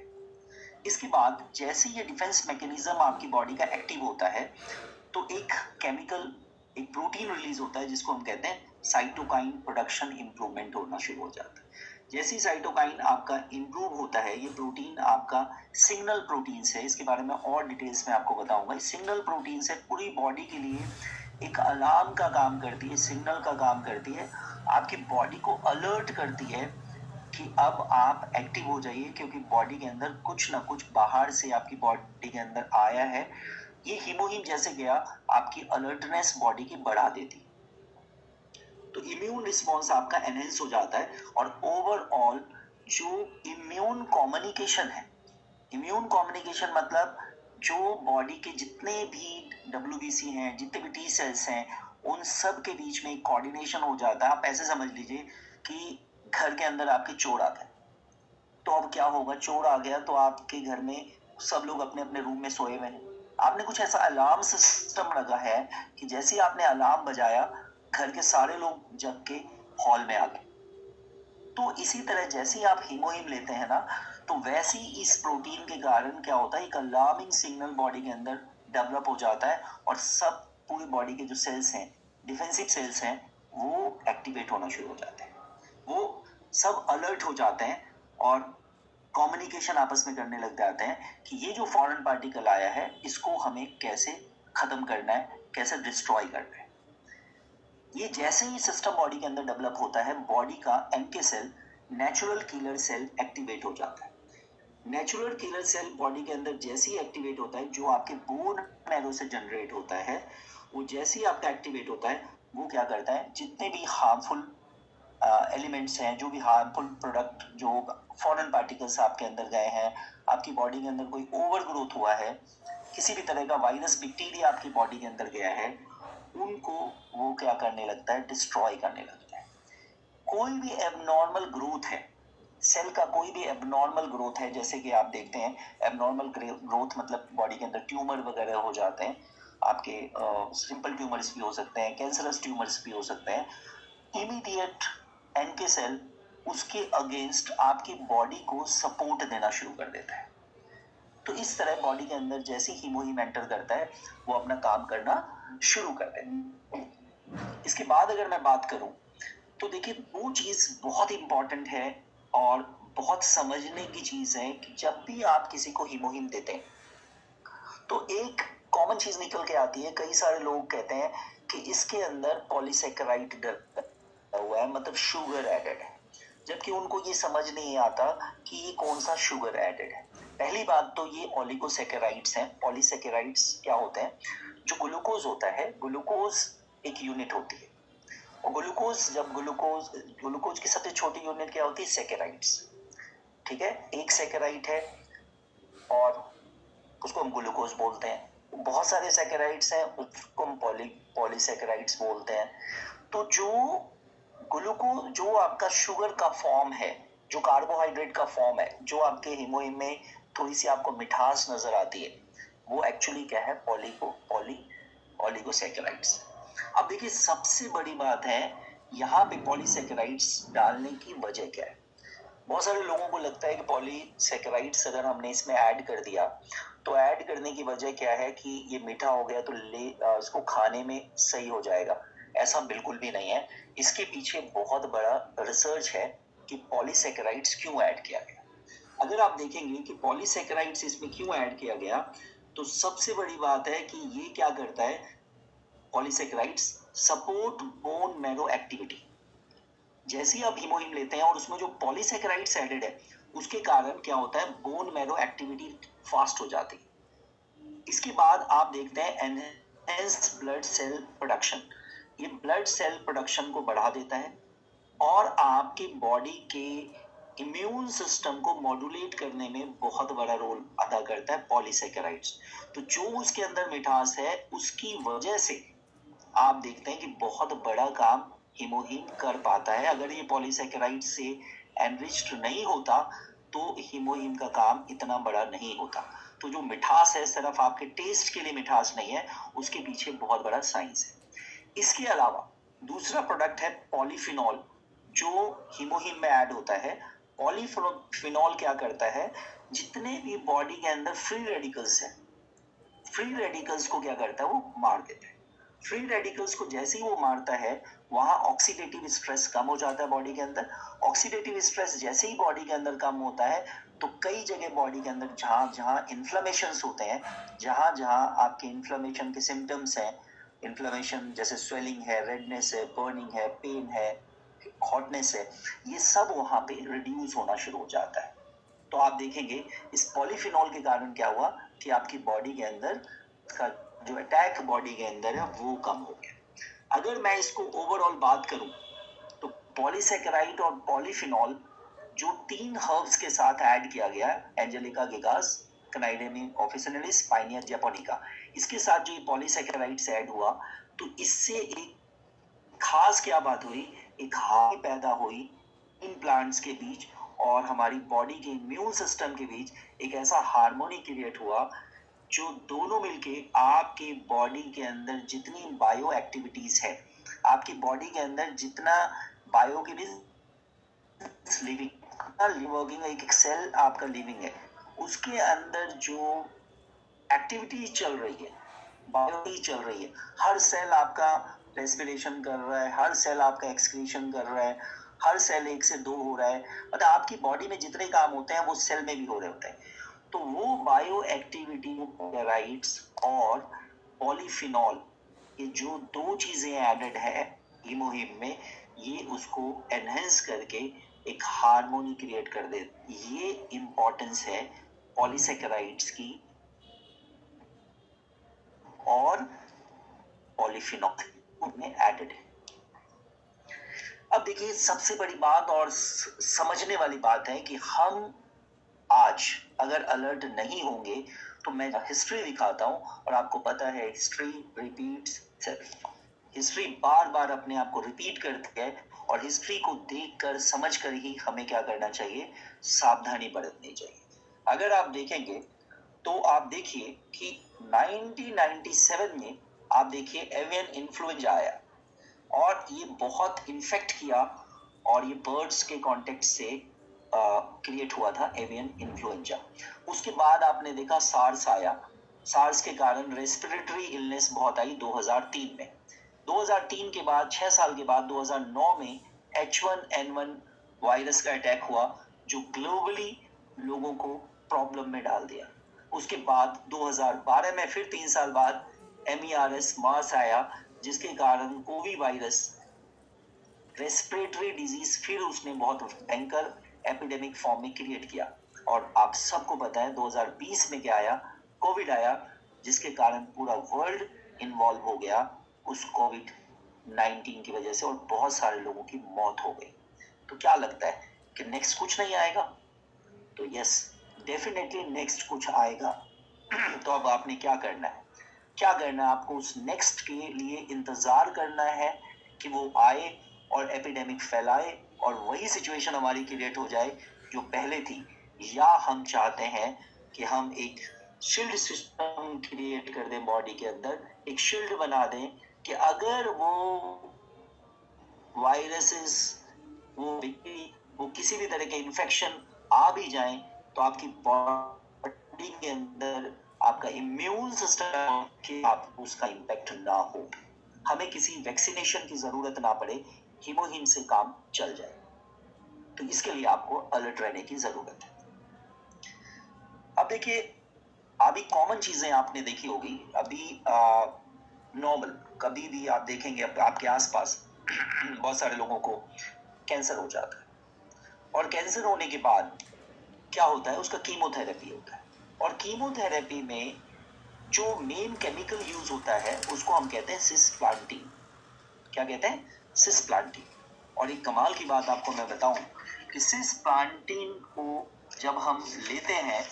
इसके बाद जैसे ये डिफेंस मैकेनिज्म आपकी बॉडी का एक्टिव होता है तो एक केमिकल, एक प्रोटीन रिलीज होता है जिसको हम कहते हैं साइटोकाइन प्रोडक्शन इंप्रूवमेंट होना शुरू हो जाता है। जैसे ही साइटोकाइन आपका इंप्रूव होता है, ये प्रोटीन आपका सिग्नल प्रोटीन है, इसके बारे में और डिटेल्स में आपको बताऊंगा। सिग्नल प्रोटीन से पूरी बॉडी के लिए एक अलार्म का काम करती है, सिग्नल का काम करती है, आपकी बॉडी को अलर्ट करती है कि अब आप एक्टिव हो जाइए क्योंकि बॉडी के अंदर कुछ ना कुछ बाहर से आपकी बॉडी के अंदर आया है। ये हीमोहीम जैसे गया आपकी अलर्टनेस बॉडी की बढ़ा देती, तो इम्यून रिस्पॉन्स आपका एनहेंस हो जाता है और ओवरऑल जो इम्यून कम्युनिकेशन है, इम्यून कम्युनिकेशन मतलब जो बॉडी के जितने भी डब्ल्यूबीसी हैं, जितने भी टी सेल्स हैं, उन सब के बीच में कोऑर्डिनेशन हो जाता है। आप ऐसे समझ लीजिए कि घर के अंदर आपके चोर आ गए, तो अब क्या होगा, चोर आ गया तो आपके घर में सब लोग अपने अपने रूम में सोए हुए हैं, आपने कुछ ऐसा अलार्म सिस्टम लगा है कि जैसे ही आपने अलार्म बजाया घर के सारे लोग जग के हॉल में आ गए। तो इसी तरह जैसे ही आप हीमोहीम लेते हैं ना तो वैसे ही इस प्रोटीन के कारण क्या होता है, एक अलार्मिंग सिग्नल बॉडी के अंदर डेवलप हो जाता है और सब पूरी बॉडी के जो सेल्स हैं, डिफेंसिव सेल्स हैं, वो एक्टिवेट होना शुरू हो जाते हैं, वो सब अलर्ट हो जाते हैं और कम्युनिकेशन आपस में करने लग जाते हैं कि ये जो फॉरेन पार्टिकल आया है इसको हमें कैसे खत्म करना है, कैसे डिस्ट्रॉय करना है। ये जैसे ही सिस्टम बॉडी के अंदर डेवलप होता है, बॉडी का NK cell, natural killer cell activate हो जाता है। नेचुरल किलर सेल बॉडी के अंदर जैसे ही एक्टिवेट होता है, जो आपके बोन मैरो से जनरेट होता है, वो जैसे ही आपका एक्टिवेट होता है वो क्या करता है, जितने भी हार्मफुल एलिमेंट्स हैं, जो भी हार्मफुल प्रोडक्ट, जो फॉरेन पार्टिकल्स आपके अंदर गए हैं, आपकी बॉडी के अंदर कोई ओवर ग्रोथ हुआ है, किसी भी तरह का वायरस बैक्टीरिया आपकी बॉडी के अंदर गया है, उनको वो क्या करने लगता है, डिस्ट्रॉय करने लगता है। कोई भी एबनॉर्मल ग्रोथ है, सेल का कोई भी एबनॉर्मल ग्रोथ है, जैसे कि आप देखते हैं एबनॉर्मल ग्रोथ मतलब बॉडी के अंदर ट्यूमर वगैरह हो जाते हैं, आपके सिंपल ट्यूमर्स भी हो सकते हैं, कैंसरस ट्यूमर्स भी हो सकते हैं, इमीडिएट एनके सेल उसके अगेंस्ट आपकी बॉडी को सपोर्ट देना शुरू कर देता है। तो इस तरह बॉडी के अंदर जैसे हीमोहीम एंटर करता है वो अपना काम करना शुरू कर देता है। इसके बाद अगर मैं बात करूं तो देखिए दो चीज बहुत इंपॉर्टेंट है और बहुत समझने की चीज है कि जब भी आप किसी को हीमोहीम देते हैं तो एक कॉमन चीज निकल के आती है। कई सारे लोग कहते हैं कि इसके अंदर पॉलीसेकेराइड डला हुआ है, मतलब शुगर एडेड है, जबकि उनको ये समझ नहीं आता कि ये कौन सा शुगर एडेड है। पहली बात तो ये ओलिगोसेकेराइड्स हैं। पॉलीसेकेराइड्स क्या होते हैं? जो ग्लूकोज होता है, ग्लूकोज एक यूनिट होती है और ग्लूकोज की सबसे छोटी यूनिट क्या होती है? सेकेराइड्स। ठीक है, एक सेकेराइड है और उसको हम ग्लूकोज बोलते हैं। बहुत सारे सेकेराइड्स हैं, उसको हम पॉलीसेकेराइड्स बोलते हैं। तो जो आपका शुगर का फॉर्म है, जो कार्बोहाइड्रेट का फॉर्म है, जो आपके हीमोहीम में थोड़ी सी आपको मिठास नजर आती है, वो एक्चुअली क्या है? ओलिगोसेकेराइड्स। अब देखिए सबसे बड़ी बात है यहाँ पे पॉलीसेकेराइड्स डालने की वजह क्या है। बहुत सारे लोगों को लगता है कि पॉलीसेकेराइड्स अगर हमने इसमें ऐड कर दिया तो ऐड करने की वजह क्या है कि ये मीठा हो गया तो इसको खाने में सही हो जाएगा। ऐसा बिल्कुल भी नहीं है। इसके पीछे बहुत बड़ा रिसर्च है कि पॉलीसेकेराइड्स क्यों ऐड किया गया। अगर आप देखेंगे कि पॉलीसेकेराइड्स इसमें क्यों ऐड किया गया तो सबसे बड़ी बात है कि ये क्या करता है, polysaccharides support bone marrow activity. जैसे ही आप हीमोहीम लेते हैं और उसमें जो पॉलीसेकेराइड्स एडेड है उसके कारण क्या होता है? बोन मैरो एक्टिविटी फास्ट हो जाती है। इसके बाद आप देखते हैं एनहेंस ब्लड सेल प्रोडक्शन। ये ब्लड सेल प्रोडक्शन को बढ़ा देता है और आपकी बॉडी के इम्यून सिस्टम को मॉड्यूलेट करने में बहुत बड़ा रोल अदा करता है पॉलीसेकेराइड्स। तो जो उसके अंदर मिठास है उसकी वजह से आप देखते हैं कि बहुत बड़ा काम हीमोहीम कर पाता है। अगर ये पॉलीसेकेराइड से एनरिच्ड नहीं होता तो हीमोहीम का काम इतना बड़ा नहीं होता। तो जो मिठास है सिर्फ आपके टेस्ट के लिए मिठास नहीं है, उसके पीछे बहुत बड़ा साइंस है। इसके अलावा दूसरा प्रोडक्ट है पॉलीफिनॉल, जो हीमोहीम में ऐड होता है। पॉलीफिनॉल क्या करता है? जितने भी बॉडी के अंदर फ्री रेडिकल्स हैं, फ्री रेडिकल्स को क्या करता है? वो मार देता है। फ्री रेडिकल्स को जैसे ही वो मारता है वहां ऑक्सीडेटिव स्ट्रेस कम हो जाता है बॉडी के अंदर। ऑक्सीडेटिव स्ट्रेस जैसे ही बॉडी के अंदर कम होता है तो कई जगह बॉडी के अंदर जहां जहां इन्फ्लेमेशंस होते हैं, जहां जहां आपके इन्फ्लेमेशन के सिम्टम्स हैं, इन्फ्लेमेशन जैसे स्वेलिंग है, रेडनेस है, बर्निंग है, पेन है, हॉटनेस है, ये सब वहां पे रिड्यूस होना शुरू हो जाता है। तो आप देखेंगे इस पॉलीफिनॉल के कारण क्या हुआ कि आपकी बॉडी के अंदर का जो अटैक बॉडी के अंदर है वो कम हो गया। अगर मैं इसको ओवरऑल बात करूं तो पॉलीसेकेराइड और पॉलीफिनॉल जो 3 हर्ब्स के साथ ऐड किया गया, angelica gigas, cnidium officinale, paeonia japonica, इसके साथ जो ये पॉलीसेकेराइड्स ऐड हुआ तो इससे एक खास क्या बात हुई, एक हाई पैदा हुई इन प्लांट्स के बीच और हमारी बॉडी के इम्यून सिस्टम के बीच एक ऐसा हार्मोनी क्रिएट हुआ जो दोनों मिलके आपकी बॉडी के अंदर जितनी बायो एक्टिविटीज है, आपकी बॉडी के अंदर जितना बायो की लिविंग वर्किंग, एक सेल आपका लिविंग है, उसके अंदर जो एक्टिविटी चल रही है, बायो चल रही है, हर सेल आपका रेस्पिरेशन कर रहा है, हर सेल आपका एक्सक्रीशन कर रहा है, हर सेल 1 से 2 हो रहा है, मतलब आपकी बॉडी में जितने काम होते हैं वो सेल में भी हो रहे होते हैं। तो वो बायो एक्टिविटी राइट्स और पॉलीफिनॉल, ये जो 2 चीजें एडेड है हीमोहीम में, ये उसको एनहेंस करके एक हार्मोनी क्रिएट कर दे। ये इंपॉर्टेंस है पॉलीसेकेराइड्स की और पॉलीफिनॉल में एडेड है। अब देखिए सबसे बड़ी बात और समझने वाली बात है कि हम आज अगर अलर्ट नहीं होंगे तो मैं हिस्ट्री दिखाता हूं और आपको पता है हिस्ट्री रिपीट्स सेल्फ। हिस्ट्री बार बार अपने आप को रिपीट करती है और हिस्ट्री को देखकर समझकर ही हमें क्या करना चाहिए? सावधानी बरतनी चाहिए। अगर आप देखेंगे तो आप देखिए कि 1997 में आप देखिए एवियन इन्फ्लुएंजा आया और ये बहुत इन्फेक्ट किया और ये बर्ड्स के कांटेक्ट से क्रिएट हुआ था एवियन इन्फ्लुएंजा। उसके बाद आपने देखा सार्स आया, सार्स के कारण रेस्पिरेटरी इलनेस बहुत आई 2003 में। 2003 के बाद 6 साल के बाद 2009 में H1N1 वायरस का अटैक हुआ जो ग्लोबली लोगों को प्रॉब्लम में डाल दिया। उसके बाद 2012 में फिर 3 साल बाद MERS मार्स आया जिसके कारण कोवी वायरस रेस्पिरेटरी डिजीज फिर उसने बहुत भयंकर एपिडेमिक फॉर्म में क्रिएट किया। और आप सबको पता है 2020 में क्या आया, कोविड आया जिसके कारण पूरा वर्ल्ड इन्वॉल्व हो गया उस कोविड-19 की वजह से और बहुत सारे लोगों की मौत हो गई। तो क्या लगता है कि नेक्स्ट कुछ नहीं आएगा? तो यस, डेफिनेटली नेक्स्ट कुछ आएगा। तो अब आपने क्या करना है? क्या करना है? आपको उस नेक्स्ट के लिए इंतजार करना है कि वो आए और एपिडेमिक फैलाए और वही सिचुएशन हमारी क्रिएट हो जाए जो पहले थी, या हम चाहते हैं कि हम एक शील्ड सिस्टम क्रिएट कर दें, बॉडी के अंदर एक शील्ड बना दें कि अगर वो वायरसेस, वो किसी भी तरह के इन्फेक्शन आ भी जाएं तो आपकी बॉडी के अंदर आपका इम्यून सिस्टम कि आप उसका इम्पैक्ट ना हो, हमें किसी वैक्सीनेशन की जरूरत ना पड़े, हीमोहीम से काम चल जाए। तो इसके लिए आपको अलर्ट रहने की जरूरत है। अब देखिए, अभी कॉमन चीजें आपने देखी होगी, अभी नॉर्मल कभी भी आप देखेंगे आपके आसपास बहुत सारे लोगों को कैंसर हो जाता है और कैंसर होने के बाद क्या होता है, उसका कीमोथेरेपी होता है और कीमोथेरेपी में जो मेन केमिकल यूज होता है उसको हम कहते हैं सिस्प्लांटिन। क्या कहते हैं? सिस्प्लांटिन। और एक कमाल की बात आपको मैं बताऊं कि सिस्प्लांटिन को जब हम लेते हैं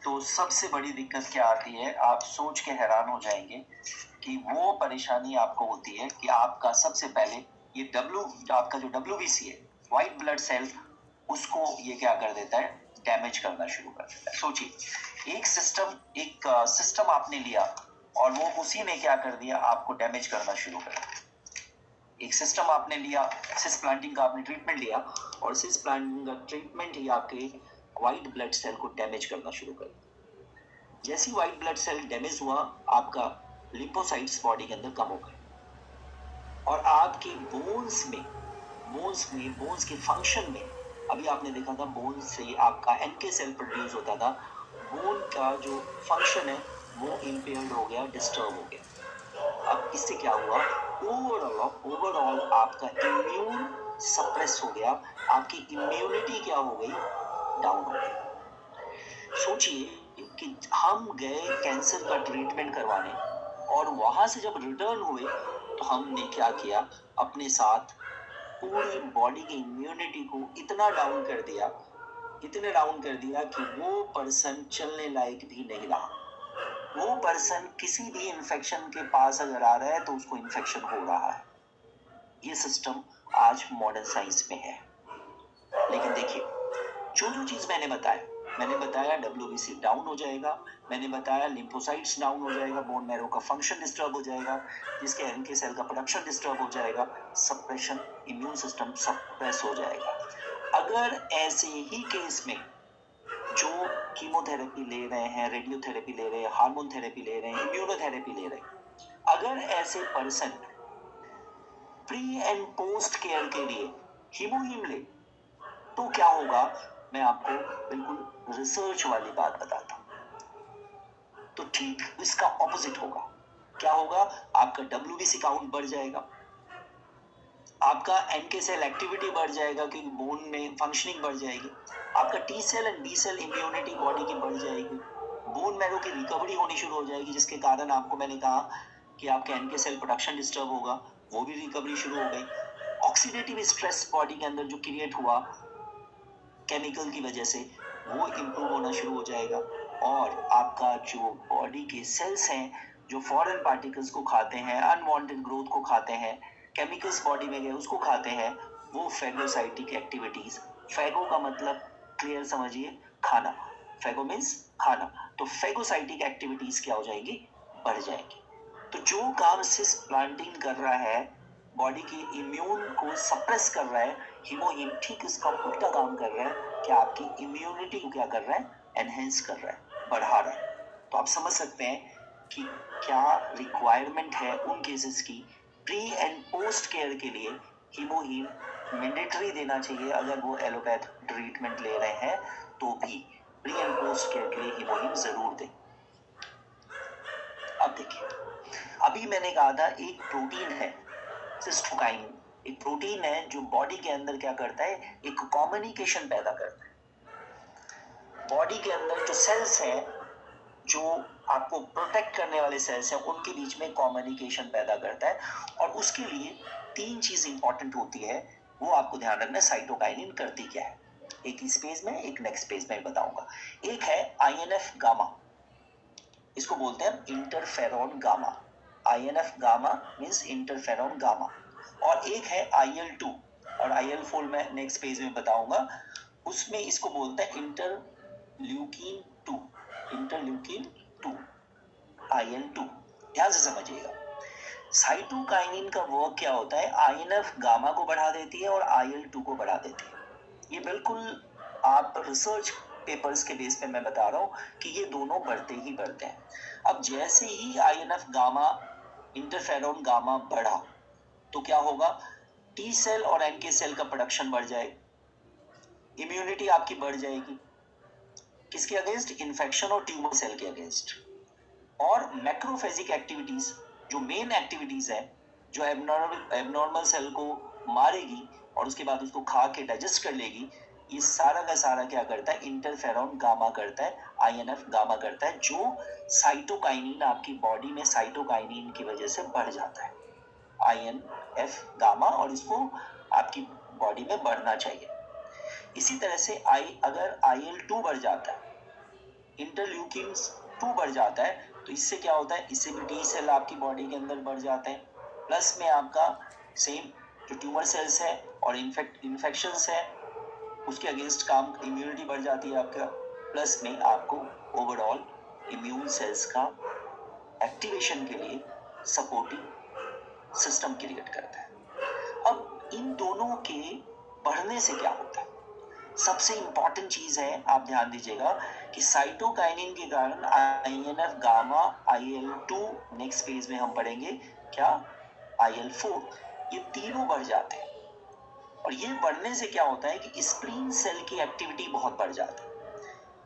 तो सबसे बड़ी दिक्कत क्या आती है, आप सोच के हैरान हो जाएंगे कि वो परेशानी आपको होती है कि आपका सबसे पहले ये आपका जो WBC है, व्हाइट ब्लड सेल, उसको ये क्या कर देता है, डैमेज करना शुरू कर देता है। सोचिए, एक सिस्टम आपने लिया और वो उसी ने क्या कर दिया, आपको डैमेज करना शुरू कर दिया। एक सिस्टम आपने लिया, सिस्प्लांटिन का आपने ट्रीटमेंट लिया और सिस्प्लांटिन का ट्रीटमेंट ही आपके व्हाइट ब्लड सेल को डैमेज करना शुरू कर दिया। जैसे ही व्हाइट ब्लड सेल डैमेज हुआ, आपका लिम्फोसाइट्स बॉडी के अंदर कम हो गए और आपकी बोन्स के फंक्शन में, अभी आपने देखा था बोन से आपका NK सेल प्रोड्यूस होता था, बोन का जो फंक्शन है वो इम्पेयर्ड हो गया, डिस्टर्ब हो गया। अब इससे क्या हुआ, ओवरऑल आपका इम्यून सप्रेस हो गया, आपकी इम्यूनिटी क्या हो गई, डाउन हो गई। सोचिए कि हम गए कैंसर का ट्रीटमेंट करवाने और वहां से जब रिटर्न हुए तो हमने क्या किया, अपने साथ पूरी बॉडी की इम्यूनिटी को इतना डाउन कर दिया कि वो पर्सन चलने लायक भी नहीं रहा। वो पर्सन किसी भी इन्फेक्शन के पास अगर आ रहा है तो उसको इन्फेक्शन हो रहा है। ये सिस्टम आज मॉडर्न साइंस में है। लेकिन देखिए, जो चीज मैंने बताया WBC डाउन हो जाएगा, मैंने बताया लिम्फोसाइट्स डाउन हो जाएगा, बोन मैरो का फंक्शन डिस्टर्ब हो जाएगा, जिसके NK सेल का प्रोडक्शन डिस्टर्ब हो जाएगा, सप्रेशन, इम्यून सिस्टम सप्रेस हो जाएगा। अगर ऐसे ही केस में जो कीमोथेरेपी ले रहे हैं, रेडियोथेरेपी ले रहे हैं, हार्मोन थेरेपी ले रहे हैं, इम्यूनोथेरेपी ले रहे हैं, अगर ऐसे person pre and post care के लिए हीमोहीम ले तो क्या होगा, मैं आपको बिल्कुल रिसर्च वाली बात बताता हूं। तो ठीक इसका ऑपोजिट होगा। क्या होगा, आपका WBC काउंट बढ़ जाएगा, आपका NK सेल एक्टिविटी बढ़ जाएगा क्योंकि बोन में फंक्शनिंग बढ़ जाएगी, आपका T cell and B cell immunity body की बढ़ जाएगी, बोन मैरो की रिकवरी होनी शुरू हो जाएगी, जिसके कारण आपको मैंने कहा कि आपके NK सेल प्रोडक्शन डिस्टर्ब होगा, वो भी रिकवरी शुरू हो गई। ऑक्सीडेटिव स्ट्रेस बॉडी के अंदर जो क्रिएट हुआ केमिकल की वजह से, वो इम्प्रूव होना शुरू हो जाएगा और आपका जो बॉडी के सेल्स हैं जो फॉरेन पार्टिकल्स को खाते हैं, अनवांटेड ग्रोथ को खाते हैं, केमिकल्स बॉडी में गए उसको खाते हैं, वो फेगोसाइटिक एक्टिविटीज, फेगो का मतलब क्लियर समझिए, खाना, फेगो मीन्स खाना, तो फेगोसाइटिक एक्टिविटीज क्या हो जाएगी, बढ़ जाएंगे। तो जो काम सिस्प्लाटिन कर रहा है, बॉडी के इम्यून को सप्रेस कर रहा है, हीमोहीम ठीक इसका उल्टा काम कर रहा है कि आपकी इम्यूनिटी को क्या कर रहा है, एनहेंस कर रहा है, बढ़ा रहा है। तो आप समझ सकते हैं कि क्या रिक्वायरमेंट है उन केसेस की। प्री एंड पोस्ट केयर के लिए हीमोहीम मैंडेटरी देना चाहिए, अगर वो एलोपैथ ट्रीटमेंट ले रहे हैं तो भी प्री एंड पोस्ट केयर के लिए हीमोहीम जरूर दें। अब देखिए, अभी मैंने कहा था एक प्रोटीन है सिस्टोकाइन, एक प्रोटीन है जो बॉडी के अंदर क्या करता है, एक कम्युनिकेशन पैदा करता है। बॉडी के अंदर जो सेल्स हैं, जो आपको प्रोटेक्ट करने वाले सेल्स हैं, उनके बीच में कम्युनिकेशन पैदा करता है। और उसके लिए 3 चीज इंपॉर्टेंट होती है, वो आपको ध्यान रखना है। साइटोकाइनिन करती क्या है, एक इस पेज में, एक नेक्स्ट पेज में बताऊंगा। एक है INF गामा, इसको बोलते हैं interferon gamma. INF gamma means interferon gamma. और एक है IL-2, और IL-4 मैं नेक्स्ट पेज में बताऊंगा। उसमें इसको बोलते हैं इंटरल्यूकिन 2, इंटरल्यूकिन 2, IL-2। ध्यान से समझिएगा, साइटोकाइनिन का वर्क क्या होता है, INF गामा को बढ़ा देती है और IL-2 को बढ़ा देती है। ये बिल्कुल आप रिसर्च पेपर्स के बेस पे मैं बता रहा हूँ कि ये दोनों बढ़ते ही बढ़ते हैं। अब जैसे ही INF गामा, इंटरफेरॉन गामा बढ़ा तो क्या होगा, टी सेल और NK सेल का प्रोडक्शन बढ़ जाएगा, इम्यूनिटी आपकी बढ़ जाएगी। किसके अगेंस्ट, इन्फेक्शन और ट्यूमर सेल के अगेंस्ट। और मैक्रोफेजिक एक्टिविटीज, जो मेन एक्टिविटीज है, जो एबनॉर्मल सेल को मारेगी और उसके बाद उसको खा के डाइजेस्ट कर लेगी, ये सारा का सारा क्या करता है, इंटरफेरॉन गामा करता है, INF गामा करता है, जो साइटोकाइनिन आपकी बॉडी में साइटोकाइनिन की वजह से बढ़ जाता है, INF गामा, और इसको आपकी बॉडी में बढ़ना चाहिए। इसी तरह से अगर IL-2 बढ़ जाता है, इंटरल्यूकिन 2 बढ़ जाता है, तो इससे क्या होता है, इससे भी टी सेल आपकी बॉडी के अंदर बढ़ जाते हैं। प्लस में आपका सेम जो ट्यूमर सेल्स है और इन्फेक्शंस है, उसके अगेंस्ट काम, इम्यूनिटी बढ़ जाती है आपका। प्लस में आपको ओवरऑल इम्यून सेल्स का एक्टिवेशन के लिए सपोर्टिंग सिस्टम क्रिएट करता है। अब इन दोनों के बढ़ने से क्या होता है, सबसे इंपॉर्टेंट चीज है, आप ध्यान दीजिएगा कि साइटोकाइनिन के कारण INF gamma, IL-2, next page में हम पढ़ेंगे क्या, IL-4, ये तीनों बढ़ जाते हैं। और ये बढ़ने से क्या होता है कि स्प्लीन सेल की एक्टिविटी बहुत बढ़ जाती है।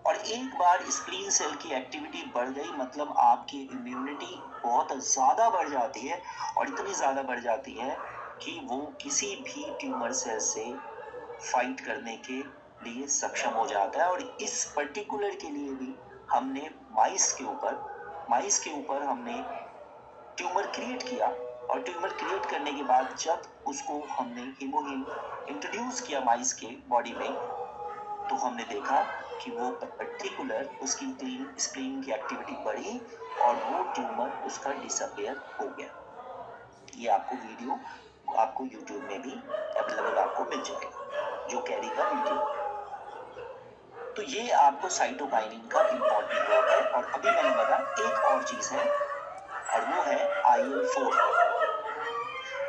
और एक बार स्प्लीन सेल की एक्टिविटी बढ़ गई मतलब आपकी इम्यूनिटी बहुत ज्यादा बढ़ जाती है, और इतनी ज्यादा बढ़ जाती है कि वो किसी भी ट्यूमर सेल से फाइट करने के लिए सक्षम हो जाता है। और इस पर्टिकुलर के लिए भी हमने माइस के ऊपर हमने ट्यूमर क्रिएट किया, और ट्यूमर क्रिएट करने के बाद जब उसको हमने हीमोहीम इंट्रोड्यूस किया माइस के बॉडी में, तो हमने देखा कि वो पर्टिकुलर उसकी स्प्लीन की एक्टिविटी बढ़ी और वो ट्यूमर उसका डिसअपियर हो गया। ये आपको वीडियो आपको यूट्यूब में भी अवेलेबल आपको मिल जाएगा, जो कैरी का वीडियो। तो ये आपको साइटोकाइनिन का इंपॉर्टेंट रोल है। और अभी मैंने बताया एक और चीज है, और वो है IL-4।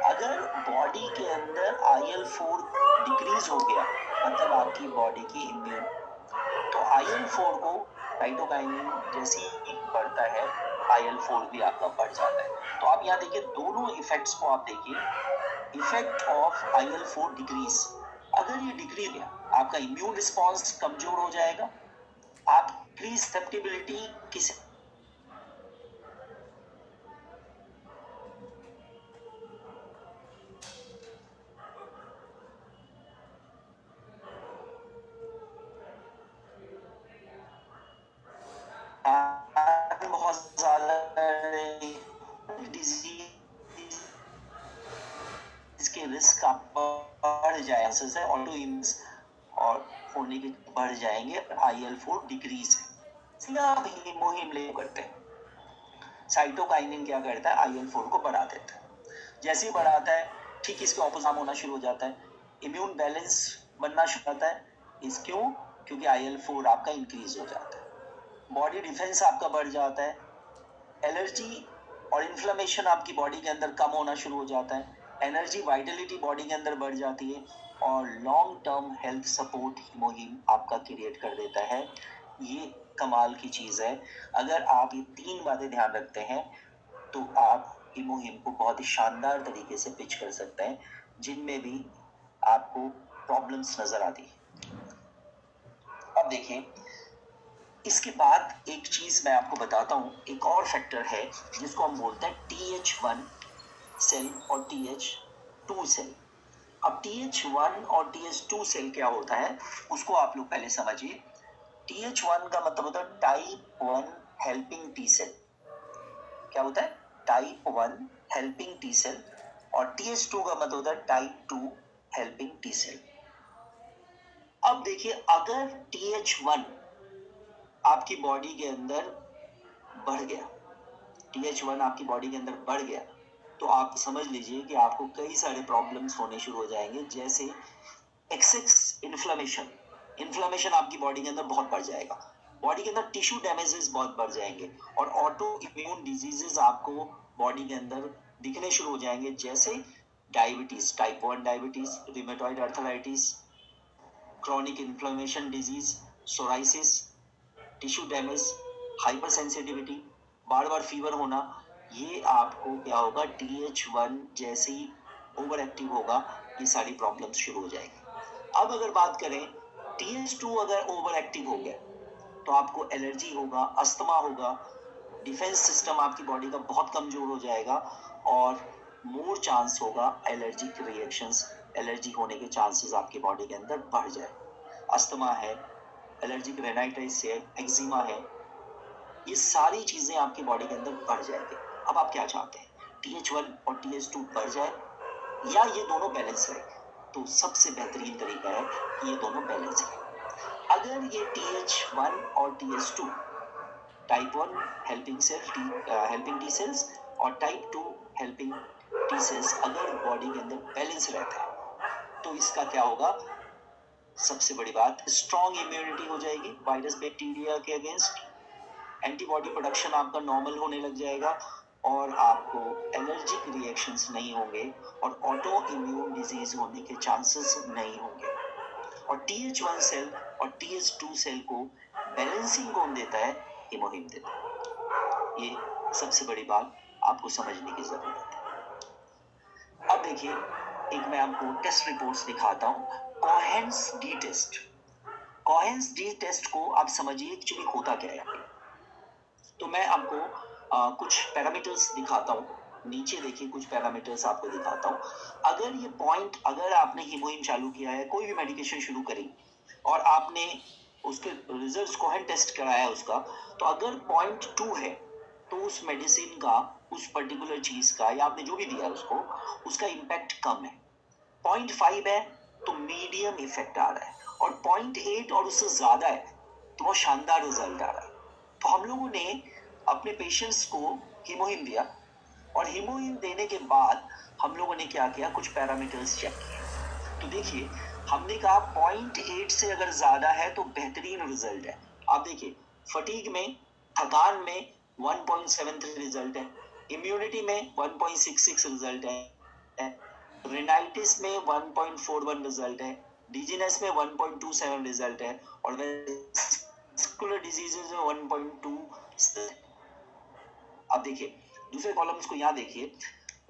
अगर बॉडी के अंदर IL-4 डिक्रीज हो गया, मतलब आपकी बॉडी की इम्यून, तो IL-4 को साइटोकाइनिन जैसे ही बढ़ता है, IL-4 भी आपका बढ़ जाता है। तो आप यहाँ देखिए, दोनों इफेक्ट्स को आप देखिए। इफेक्ट ऑफ IL-4 डिक्रीज, अगर ये डिक्रीज गया, आपका इम्यून रिस्पॉन्स कमजोर हो जाएगा, आपकी ससेप्टिबिलिटी किसी बहुत ज्यादा डिजीज के रिस्क आप बढ़ जाए, ऑटो इम्यून और होने के बढ़ जाएंगे। IL-4 डिक्रीज है, आप हीमोहीम ले करते हैं, साइटोकाइनिन क्या करता है, IL-4 को बढ़ा देता है। जैसे ही बढ़ाता है, ठीक इसके ऑपोजिट होना शुरू हो जाता है, इम्यून बैलेंस बनना शुरू होता है। इस क्यों, क्योंकि IL-4 आपका इंक्रीज हो जाता है, बॉडी डिफेंस आपका बढ़ जाता है, एलर्जी और इन्फ्लेमेशन आपकी बॉडी के अंदर कम होना शुरू हो जाता है, एनर्जी वाइटलिटी बॉडी के अंदर बढ़ जाती है और लॉन्ग टर्म हेल्थ सपोर्ट हीमोहीम आपका क्रिएट कर देता है। ये कमाल की चीज़ है। अगर आप ये 3 बातें ध्यान रखते हैं तो आप हीमोहीम को बहुत ही शानदार तरीके से पिच कर सकते हैं, जिनमें भी आपको प्रॉब्लम्स नजर आती है। अब देखिए, इसके बाद एक चीज मैं आपको बताता हूँ, एक और फैक्टर है जिसको हम बोलते हैं TH1 सेल और TH2 सेल। अब TH1 और TH2 सेल क्या होता है उसको आप लोग पहले समझिए। TH1 का मतलब होता है टाइप 1 हेल्पिंग टी सेल। क्या होता है? Type 1 helping T cell. और TH2 का मतलब होता है टाइप 2 हेल्पिंग टी सेल। अब देखिए, अगर TH1 आपकी बॉडी के अंदर बढ़ गया, TH1 आपकी बॉडी के अंदर बढ़ गया, तो आप समझ लीजिए कि आपको कई सारे प्रॉब्लम्स होने शुरू हो जाएंगे, जैसे एक्सेस इन्फ्लेमेशन आपकी बॉडी के अंदर बहुत बढ़ जाएगा, बॉडी के अंदर टिश्यू डैमेजेस बहुत बढ़ जाएंगे और ऑटो इम्यून डिजीजेस आपको बॉडी के अंदर दिखने शुरू हो जाएंगे, जैसे diabetes, type 1 diabetes, rheumatoid arthritis, chronic inflammation disease, psoriasis, tissue damage, hypersensitivity, बार बार फीवर होना। ये आपको क्या होगा, TH1 जैसे ही ओवर एक्टिव होगा ये सारी प्रॉब्लम्स शुरू हो जाएगी। अब अगर बात करें TH2 अगर ओवर एक्टिव हो गया तो आपको एलर्जी होगा, अस्थमा होगा, डिफेंस सिस्टम आपकी बॉडी का बहुत कमजोर हो जाएगा और मोर चांस होगा एलर्जिक रिएक्शंस, एलर्जी होने के चांसेस आपकी बॉडी के अंदर बढ़ जाए। अस्थमा है, एलर्जिक रेनाइटिस है, एक्जिमा है, ये सारी चीजें आपकी बॉडी के अंदर बढ़ जाएंगे। अब आप क्या चाहते हैं, TH1 और TH2 बढ़ जाए या ये दोनों बैलेंस रहे? तो सबसे बेहतरीन तरीका है कि ये दोनों बैलेंस रहे। अगर ये TH1 और TH2 type 1 helping T cells और टाइप 2 हेल्पिंग टी सेल्स अगर बॉडी के अंदर बैलेंस रहता है तो इसका क्या होगा, सबसे बड़ी बात, स्ट्रॉन्ग इम्यूनिटी हो जाएगी वायरस बैक्टीरिया के अगेंस्ट, एंटीबॉडी प्रोडक्शन आपका नॉर्मल होने लग जाएगा और आपको एलर्जिक रिएक्शंस नहीं होंगे और ऑटो इम्यून डिजीज होने के चांसेस नहीं होंगे। और TH1 सेल और TH2 सेल को बैलेंसिंग कौन देता है? हीमोहीम देता है। ये सबसे बड़ी बात आपको समझने की जरूरत है। अब देखिए, एक मैं आपको टेस्ट रिपोर्ट्स दिखाता हूँ, कोहेंस डी टेस्ट। कोहेंस डी टेस्ट को आप समझिए एक्चुअली होता क्या है। तो मैं आपको कुछ पैरामीटर्स दिखाता हूँ, नीचे देखिए कुछ पैरामीटर्स आपको दिखाता हूँ। अगर ये पॉइंट, अगर आपने हीमोहीम चालू किया है, कोई भी मेडिकेशन शुरू करी और आपने उसके रिजल्ट्स कोहेन टेस्ट कराया उसका, तो अगर 0.2 है तो उस मेडिसिन का, उस पर्टिकुलर चीज का, या आपने जो भी दिया उसको, उसका इम्पैक्ट कम है। 0.5 है तो मीडियम इफेक्ट आ रहा है और 0.8 और उससे ज्यादा है तो बहुत शानदार रिजल्ट आ रहा है। तो हम लोगों ने अपने पेशेंट्स को हीमोहीम दिया और हीमोहीम देने के बाद हम लोगों ने क्या किया, कुछ पैरामीटर्स चेक किए। तो देखिए, हमने कहा 0.8 से अगर ज्यादा है तो बेहतरीन रिजल्ट है। आप देखिए, फटीग में, थकान में 1.73 रिजल्ट है, इम्यूनिटी में 1.66 रिजल्ट है, रेनाइटिस में 1.41 रिजल्ट है, डिजीनेस में 1.27 रिजल्ट है और वेस्कुलर डिजीजेस में 1.2। अब देखिए दूसरे कॉलम्स को यहाँ देखिए,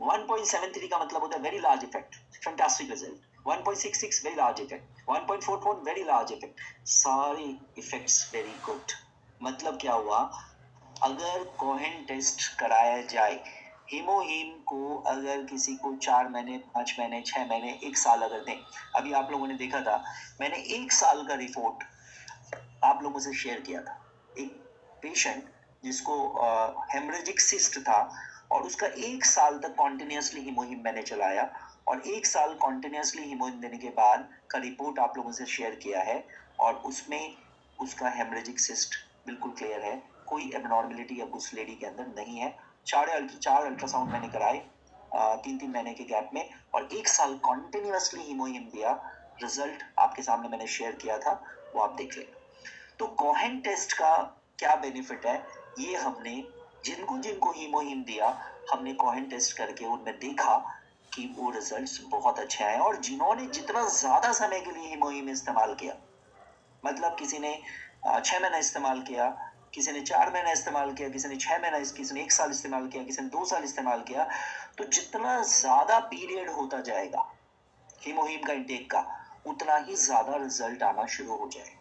1.73 का मतलब होता है very large effect, fantastic result, 1.66 very large effect, 1.44 very large effect, सारे इफेक्ट्स वेरी गुड। मतलब क्या हुआ, अगर कोहेन टेस्ट कराया जाए, हीमोहीम को अगर किसी को 4 महीने, 5 महीने, 6 महीने, 1 साल अगर दें, अभी आप लोगों ने देखा था, मैंने 1 साल का रिपोर्ट आप लोगों से शेयर किया था। एक पेशेंट जिसको हेमरेजिक सिस्ट था और उसका 1 साल तक कॉन्टिन्यूसली हीमोहीम मैंने चलाया और 1 साल कॉन्टिन्यूसली हीमोहीम देने के बाद का रिपोर्ट आप लोगों से शेयर किया है और उसमें उसका हेमरेजिक सिस्ट बिल्कुल क्लियर है, कोई एबनॉर्मेलिटी अब उस लेडी के अंदर नहीं है। 4 अल्ट्रासाउंड मैंने कराए 3-3 महीने के गैप में और 1 साल कॉन्टिन्यूसली हीमोहीम दिया, रिजल्ट आपके सामने मैंने शेयर किया था, वो आप देख लेना। तो कोहेन टेस्ट का क्या बेनिफिट है, ये हमने जिनको जिनको हीमोहीम दिया हमने कोहेन टेस्ट करके उनमें देखा कि वो रिजल्ट्स बहुत अच्छे आए, और जिन्होंने जितना ज्यादा समय के लिए हीमोहीम इस्तेमाल किया, मतलब किसी ने 6 महीना इस्तेमाल किया, किसी ने 4 महीना इस्तेमाल किया, किसी ने 6 महीना, किसी ने 1 साल इस्तेमाल किया, किसी ने 2 साल इस्तेमाल किया, तो जितना ज्यादा पीरियड होता जाएगा हीमोहीम का इंटेक का, उतना ही ज्यादा रिजल्ट आना शुरू हो जाएगा,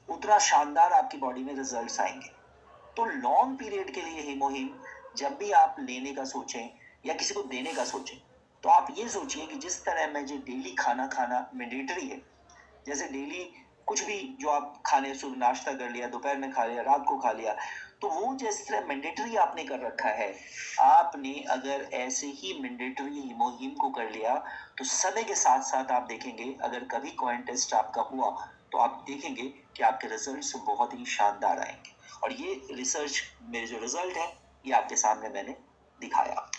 उतना शानदार आपकी बॉडी में रिजल्ट्स आएंगे। तो लॉन्ग पीरियड के लिए हीमोहीम जब भी आप लेने का सोचें या किसी को देने का सोचें, तो आप ये सोचिए कि जिस तरह मुझे डेली खाना खाना मैंडेटरी है, जैसे डेली कुछ भी जो आप खाने, सुबह नाश्ता कर लिया, दोपहर में खा लिया, रात को खा लिया, तो वो जिस तरह मैंडेटरी आपने कर रखा है, आपने अगर ऐसे ही मैंडेटरी हीमोहीम को कर लिया, तो समय के साथ साथ आप देखेंगे, अगर कभी कोहेन टेस्ट आपका हुआ तो आप देखेंगे कि आपके रिजल्ट्स बहुत ही शानदार आएंगे। और ये रिसर्च, मेरे जो रिजल्ट है, ये आपके सामने मैंने दिखाया।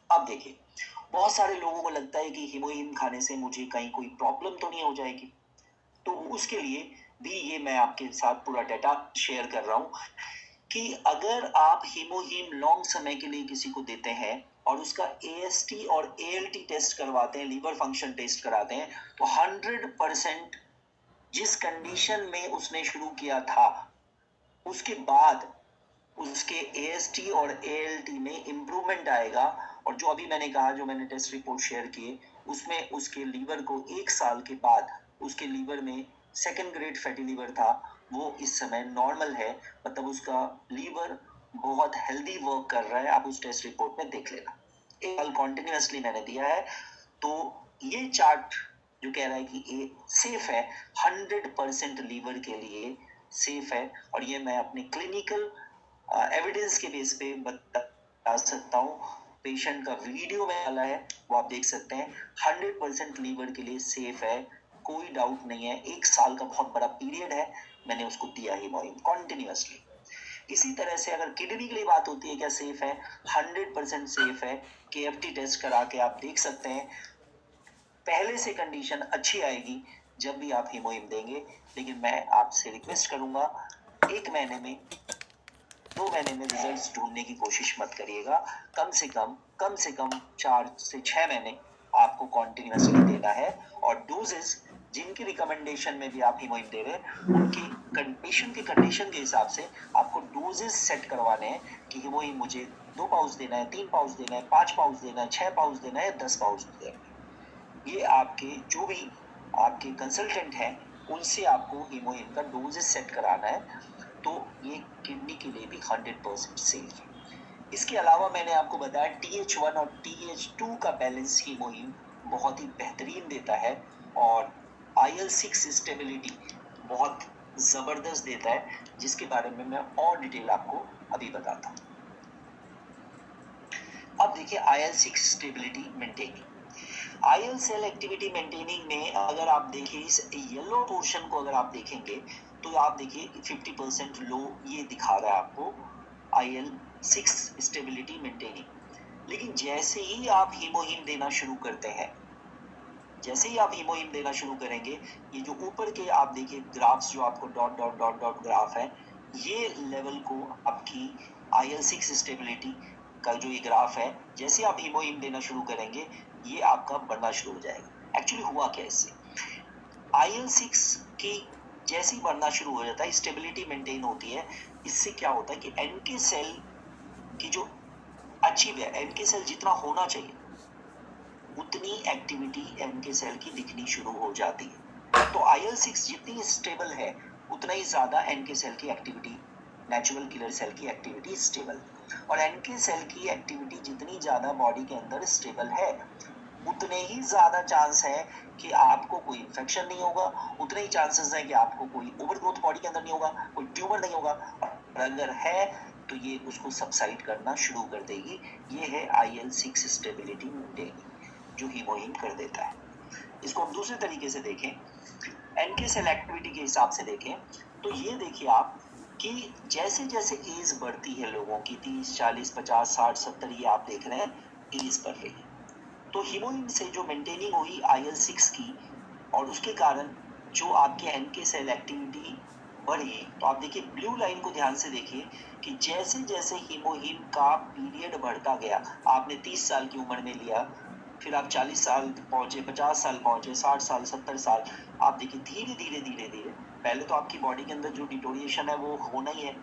अब देखिए, बहुत सारे लोगों को लगता है कि हीमोहीम खाने से मुझे कहीं कोई प्रॉब्लम तो नहीं हो जाएगी, तो उसके लिए भी ये मैं आपके साथ पूरा डेटा शेयर कर रहा हूँ कि अगर आप हीमोहीम लॉन्ग समय के लिए किसी को देते हैं और उसका AST और ALT टेस्ट करवाते हैं, लीवर फंक्शन टेस्ट कराते हैं, तो 100% जिस कंडीशन में उसने शुरू किया था उसके बाद उसके AST और ALT में इम्प्रूवमेंट आएगा। और जो अभी मैंने कहा, जो मैंने टेस्ट रिपोर्ट शेयर किए, उसमें उसके लीवर को 1 साल के बाद उसके लीवर में 2nd ग्रेड फैटी लीवर था, वो इस समय नॉर्मल है, मतलब उसका लीवर बहुत हेल्दी वर्क कर रहा है। आप उस टेस्ट रिपोर्ट में देख लेना, 1 साल कॉन्टिन्यूसली मैंने दिया है। तो ये चार्ट जो कह रहा है कि ये सेफ है, 100% लीवर के लिए सेफ है, और ये मैं अपने क्लिनिकल एविडेंस के बेस पे बता सकता हूँ। पेशेंट का वीडियो में डाला है, वो आप देख सकते हैं, 100% लीवर के लिए सेफ है, कोई डाउट नहीं है। 1 साल का बहुत बड़ा पीरियड है, मैंने उसको दिया हीमोहीम कॉन्टिन्यूसली। इसी तरह से अगर किडनी के लिए बात होती है, क्या सेफ है? 100% सेफ है। KFT टेस्ट करा के आप देख सकते हैं, पहले से कंडीशन अच्छी आएगी जब भी आप हीमोहीम देंगे। लेकिन मैं आपसे रिक्वेस्ट करूंगा, 1 महीने में, 2 महीने में रिजल्ट्स ढूंढने की कोशिश मत करिएगा। कम से कम 4 से 6 महीने आपको कॉन्टिन्यूसली देना है। और डोजेस जिनकी रिकमेंडेशन में भी आप हीमोहीम दे रहे हैं, उनकी पेशेंट की कंडीशन के हिसाब से आपको डोजेस सेट करवाने हैं कि हीमोहीम मुझे 2 पाउच देना है, 3 पाउच देना है, 5 पाउच देना है, 6 पाउच देना है, 10 पाउच देना है। ये आपके जो भी आपके कंसल्टेंट हैं, उनसे आपको हीमोहीम का डोजेस सेट कराना है। तो ये किडनी के लिए भी 100% सेफ है। इसके अलावा मैंने आपको बताया TH1 और TH2 का बैलेंस हीमोहीम बहुत ही बेहतरीन देता है, और IL-6 स्टेबिलिटी बहुत जबरदस्त देता है, जिसके बारे में मैं और डिटेल आपको अभी बताता हूँ। अब देखिए, IL-6 stability maintaining, IL cell activity maintaining में अगर आप देखिए, इस येलो पोर्शन को अगर आप देखेंगे, तो आप देखिए 50% लो ये दिखा रहा है आपको IL-6 स्टेबिलिटी मेंटेनिंग। लेकिन जैसे ही आप हीमोहीम देना शुरू करते हैं, जैसे ही आप हीमोहीम देना शुरू करेंगे, ये जो ऊपर के आप देखिए ग्राफ्स, जो आपको dot dot dot dot graph है, ये लेवल को आपकी IL-6 स्टेबिलिटी का जो ये ग्राफ है, जैसे आप हीमोहीम देना शुरू करेंगे, ये आपका बढ़ना शुरू हो जाएगा। एक्चुअली हुआ क्या इससे, IL-6 की जैसे ही बढ़ना शुरू हो जाता है, स्टेबिलिटी मेंटेन होती है, इससे क्या होता है कि NK सेल की जो अच्छी है, NK सेल जितना होना चाहिए उतनी एक्टिविटी NK सेल की दिखनी शुरू हो जाती है। तो IL-6 जितनी स्टेबल है, उतना ही ज्यादा NK सेल की एक्टिविटी, नेचुरल किलर सेल की एक्टिविटी स्टेबल, और NK सेल की एक्टिविटी जितनी ज्यादा बॉडी के अंदर स्टेबल है, उतने ही ज्यादा चांस है कि आपको कोई इन्फेक्शन नहीं होगा, उतने ही चांसेस है कि आपको कोई ओवरग्रोथ बॉडी के अंदर नहीं होगा, कोई ट्यूमर नहीं होगा, और अगर है तो ये उसको सबसाइड करना शुरू कर देगी। ये है IL-6 स्टेबिलिटी मेंटेनिंग, जो हीमोहीम कर देता है। इसको हम दूसरे तरीके से देखें, NK सेल एक्टिविटी के हिसाब से देखें, तो ये देखिए आप कि जैसे जैसे एज बढ़ती है लोगों की, 30, 40, 50, 60, 70, ये आप देख रहे हैं एज बढ़ रही है, तो हीमोहीम से जो मेंटेनिंग हुई IL-6 की, और उसके कारण जो आपके NK सेल एक्टिविटी बढ़े तो आप देखिए ब्लू लाइन को ध्यान से देखिए कि जैसे जैसे हीमोहीम का पीरियड बढ़ता गया, आपने 30 साल की उम्र में लिया, फिर आप 40 साल पहुंचे, 50 साल पहुंचे, 60 साल, 70 साल, आप देखिए धीरे धीरे धीरे धीरे पहले तो आपकी बॉडी के अंदर जो डिटोरिएशन है वो होना ही है,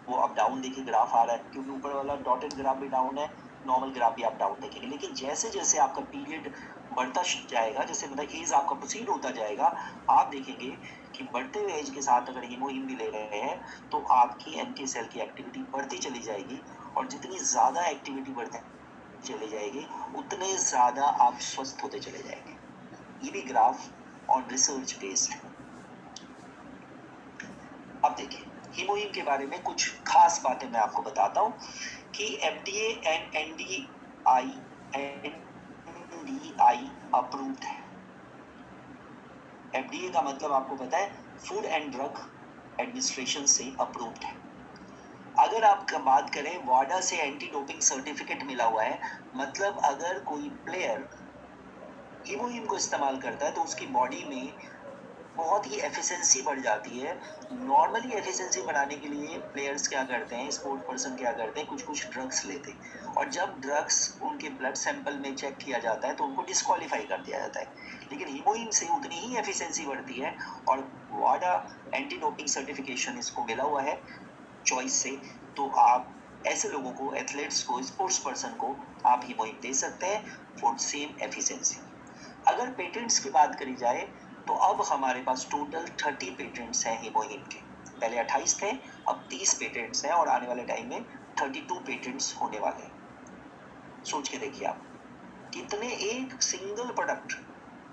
वो अप डाउन देखिए ग्राफ आ रहा है, क्योंकि ऊपर वाला डॉटेड ग्राफ भी डाउन है, नॉर्मल ग्राफ भी आप डाउन देखेंगे। लेकिन जैसे जैसे आपका पीरियड बढ़ता जाएगा, जैसे मतलब एज आपका प्रोसीड होता जाएगा, आप देखेंगे कि बढ़ते हुए एज के साथ अगर हीमोहीम भी ले रहे हैं तो आपकी एनके सेल की एक्टिविटी बढ़ती चली जाएगी, और जितनी ज्यादा एक्टिविटी बढ़ती चली जाएगी उतने ज्यादा आप स्वस्थ होते चले जाएंगे। ये भी ग्राफ और रिसर्च बेस्ड है। अब देखिए हीमोहीम के बारे में कुछ खास बातें मैं आपको बताता हूँ कि एफडीए एंड एनडीआई अप्रूव्ड है। एफडीए का मतलब आपको पता है, फूड एंड ड्रग एडमिनिस्ट्रेशन से अप्रूव्ड है। अगर आप बात करें वाडा से एंटी डोपिंग सर्टिफिकेट मिला हुआ है, मतलब अगर कोई प्लेयर हीमोहीम को इस्तेमाल करता है तो उसकी बॉडी में बहुत ही एफिशिएंसी बढ़ जाती है। नॉर्मली एफिशिएंसी बढ़ाने के लिए प्लेयर्स क्या करते हैं, स्पोर्ट पर्सन क्या करते हैं, कुछ कुछ ड्रग्स लेते हैं, और जब ड्रग्स उनके ब्लड सैंपल में चेक किया जाता है तो उनको डिस्क्वालीफाई कर दिया जाता है। लेकिन हीमोहीम से उतनी ही एफिशिएंसी बढ़ती है, और वाडा एंटी डोपिंग सर्टिफिकेशन इसको मिला हुआ है चॉइस से, तो आप ऐसे लोगों को, एथलीट्स को, स्पोर्ट्स पर्सन को आप हीमोहीम दे सकते हैं फॉर सेम एफिशिएंसी। अगर पेटेंट्स की बात करी जाए तो अब हमारे पास टोटल 30 पेटेंट्स हैं हीमोहीम के। पहले 28 थे, अब 30 पेटेंट्स हैं, और आने वाले टाइम में 32 पेटेंट्स होने वाले हैं। सोच के देखिए आप कितने, एक सिंगल प्रोडक्ट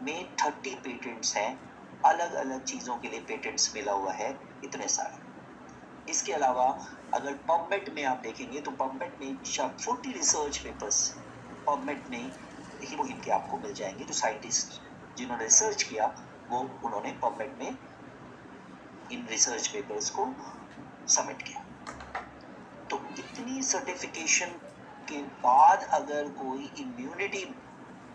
में 30 पेटेंट्स हैं, अलग अलग चीजों के लिए पेटेंट्स मिला हुआ है, इतने सारे। इसके अलावा अगर पबमेड में आप देखेंगे तो पबमेड में 40 रिसर्च पेपर्स पबमेड में हीमोहीम के आपको मिल जाएंगे, जो साइंटिस्ट जिन्होंने रिसर्च किया वो उन्होंने पबमेड में इन रिसर्च पेपर्स को सबमिट किया। तो इतनी सर्टिफिकेशन के बाद अगर कोई इम्यूनिटी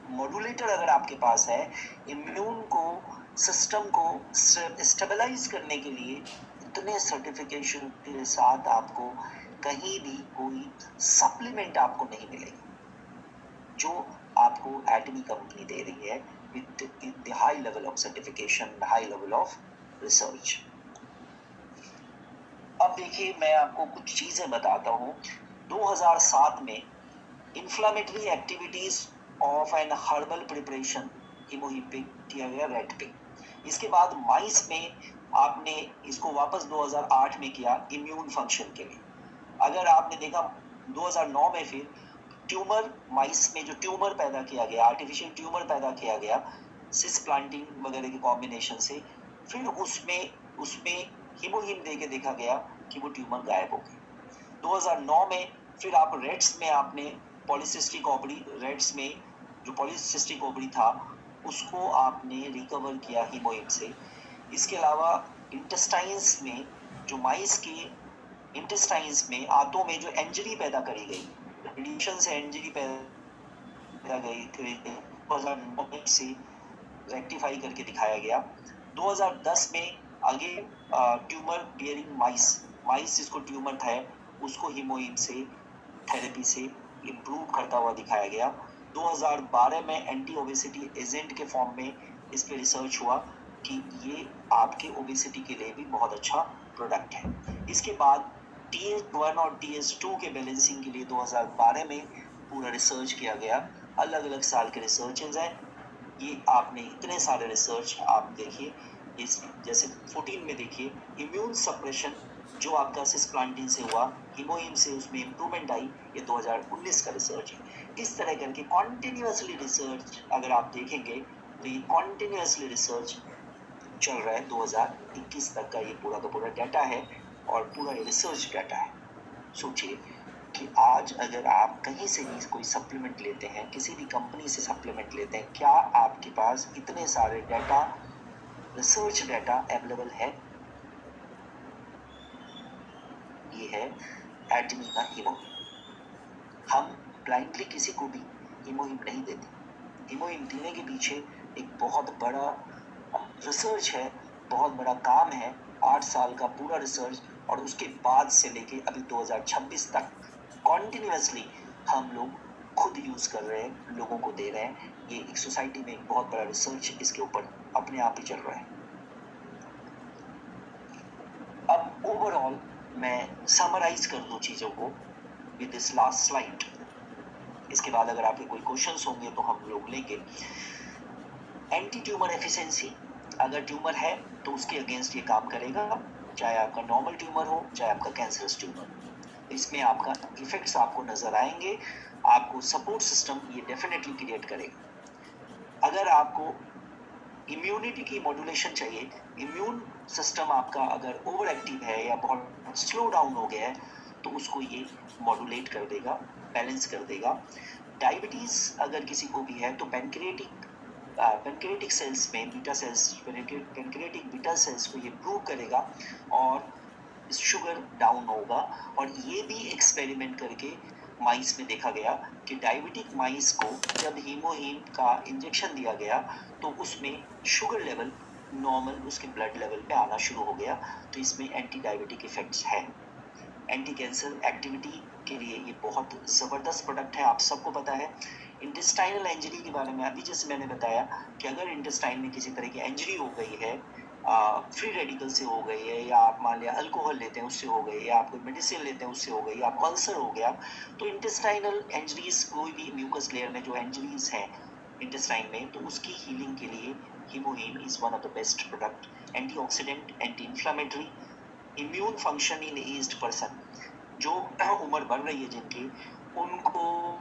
मॉड्यूलेटर अगर आपके पास है, इम्यून को, सिस्टम को स्टेबलाइज करने के लिए, इतने सर्टिफिकेशन के साथ आपको कहीं भी कोई सप्लीमेंट आपको नहीं मिलेगी जो आपको एटमी कंपनी दे रही है with the high level of certification, high level of research. अब देखिए मैं आपको कुछ चीजें बताता हूँ। 2007 में inflammatory activities of an herbal preparation HemoHIM पे किया गया रेट पे। इसके बाद माइस में आपने इसको वापस 2008 में किया इम्यून फंक्शन के लिए। अगर आपने देखा 2009 में फिर ट्यूमर, माइस में जो ट्यूमर पैदा किया गया, आर्टिफिशियल ट्यूमर पैदा किया गया सिस प्लांटिंग वगैरह के कॉम्बिनेशन से, फिर उसमें हीमोहीम दे के देखा गया कि वो ट्यूमर गायब हो गई। 2009 में फिर आप रेट्स में आपने पॉलीसिस्टिक ओवरी, रेट्स में जो पॉलीसिस्टिक ओवरी था उसको आपने रिकवर किया हीमोहीम से। इसके अलावा इंटेस्टाइन्स में, जो माइस के इंटेस्टाइन्स में, आंतों में जो इंजरी पैदा करी गई, रेडिएशन से इंजरी पैदा गई थी, 2009 से रेक्टिफाई करके दिखाया गया। 2010 में अगेन ट्यूमर बियरिंग माइस जिसको ट्यूमर था उसको हीमोहीम से थेरेपी से इम्प्रूव करता हुआ दिखाया गया। 2012 में एंटी ओबेसिटी एजेंट के फॉर्म में इस पे रिसर्च हुआ कि ये आपके ओबेसिटी के लिए भी बहुत अच्छा प्रोडक्ट है। इसके बाद TH1 और TH2 के बैलेंसिंग के लिए 2012 में पूरा रिसर्च किया गया। अलग अलग साल के रिसर्चेज हैं, ये आपने इतने सारे रिसर्च आप देखिए। इस जैसे 14 में देखिए इम्यून सप्रेशन जो आपका सिस्प्लांटिन से हुआ, हीमोहीम से उसमें इम्प्रूवमेंट आई, ये 2019 का रिसर्च है। इस तरह करके कॉन्टिन्यूसली रिसर्च अगर आप देखेंगे तो ये कॉन्टिन्यूसली रिसर्च चल रहा है। 2021 तक का ये पूरा का पूरा डाटा है और पूरा रिसर्च डाटा है। सोचिए कि आज अगर आप कहीं से भी कोई सप्लीमेंट लेते हैं, किसी भी कंपनी से सप्लीमेंट लेते हैं, क्या आपके पास इतने सारे डाटा, रिसर्च डाटा अवेलेबल है? ये है एटमी का हीमोहीम। हम ब्लाइंडली किसी को भी हीमोहीम नहीं देते। हीमोहीम देने के पीछे एक बहुत बड़ा रिसर्च है, बहुत बड़ा काम है। 8 साल का पूरा रिसर्च, और उसके बाद से लेके अभी 2026 तक कॉन्टिन्यूसली हम लोग खुद यूज कर रहे हैं, लोगों को दे रहे हैं। ये एक सोसाइटी में एक बहुत बड़ा रिसर्च इसके ऊपर अपने आप ही चल रहा है। अब ओवरऑल मैं समराइज कर दूं चीजों को विद दिस लास्ट स्लाइड। इसके बाद अगर आपके कोई क्वेश्चंस होंगे तो हम लोग लेंगे। एंटी ट्यूमर एफिशिएंसी, अगर ट्यूमर है तो उसके अगेंस्ट ये काम करेगा, चाहे आपका नॉर्मल ट्यूमर हो चाहे आपका कैंसरस ट्यूमर। इसमें आपका इफेक्ट्स आपको नजर आएंगे, आपको सपोर्ट सिस्टम ये डेफिनेटली क्रिएट करेगा। अगर आपको इम्यूनिटी की मॉड्यूलेशन चाहिए, इम्यून सिस्टम आपका अगर ओवर एक्टिव है या बहुत स्लो डाउन हो गया है, तो उसको ये मॉड्यूलेट कर देगा, बैलेंस कर देगा। डायबिटीज अगर किसी को भी है तो पेनक्रिएटिक सेल्स में beta cells, pancreatic beta cells को ये इम्प्रूव करेगा और शुगर डाउन होगा। और ये भी एक्सपेरिमेंट करके माइस में देखा गया कि डायबिटिक माइस को जब हीमोहीम का इंजेक्शन दिया गया तो उसमें शुगर लेवल नॉर्मल उसके ब्लड लेवल पे आना शुरू हो गया। तो इसमें एंटी डायबिटिक इफेक्ट्स है। एंटी कैंसर एक्टिविटी के लिए ये बहुत ज़बरदस्त प्रोडक्ट है, आप सबको पता है। इंटेस्टाइनल इंजरी के बारे में अभी जैसे मैंने बताया कि अगर इंटेस्टाइन में किसी तरह की इंजरी हो गई है, फ्री रेडिकल से हो गई है, या आप मान लिया अल्कोहल लेते हैं उससे हो गई, या आप कोई मेडिसिन लेते हैं उससे हो गई, या अल्सर हो गया, तो इंटेस्टाइनल इंजरीज, कोई भी म्यूकस लेयर में जो इंजरीज हैं इंटेस्टाइन में, तो उसकी हीलिंग के लिए HemoHIM is one of the best product. Antioxidant, anti inflammatory, immune function in aged person, जो उम्र बढ़ रही है जिनकी, उनको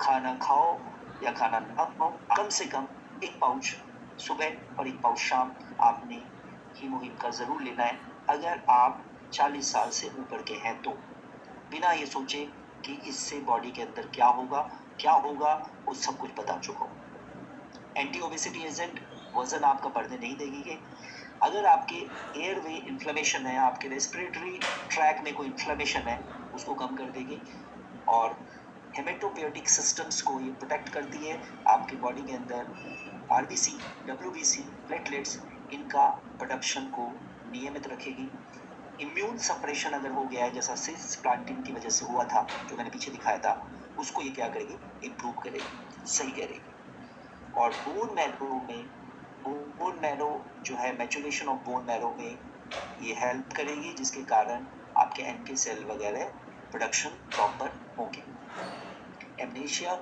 खाना खाओ या खाना ना खाओ, कम से कम एक पाउच सुबह और एक पाउच शाम आपने हीमोहीम का जरूर लेना है। अगर आप 40 साल से ऊपर के हैं तो बिना ये सोचे कि इससे बॉडी के अंदर क्या होगा वो सब कुछ बता चुका हूँ। एंटी ओबेसिटी एजेंट, वजन आपका बढ़ने नहीं देगी। अगर आपके एयरवे इन्फ्लेमेशन है, आपके रेस्पिरेटरी ट्रैक में कोई इन्फ्लेमेशन है, उसको कम कर देगी। और हेमेटोपोएटिक सिस्टम्स को ये प्रोटेक्ट करती है। आपकी बॉडी के अंदर आरबीसी, डब्ल्यूबीसी, प्लेटलेट्स, इनका प्रोडक्शन को नियमित रखेगी। इम्यून सप्रेशन अगर हो गया है, जैसा सिस प्लांटिंग की वजह से हुआ था जो मैंने पीछे दिखाया था, उसको ये क्या करेगी, इम्प्रूव करेगी, सही करेगी। और बोन मैरो जो है, मैचुरेशन ऑफ बोन मैरो में ये हेल्प करेगी, जिसके कारण आपके एंटी सेल वगैरह प्रोडक्शन प्रॉपर होंगे। एमनेशिया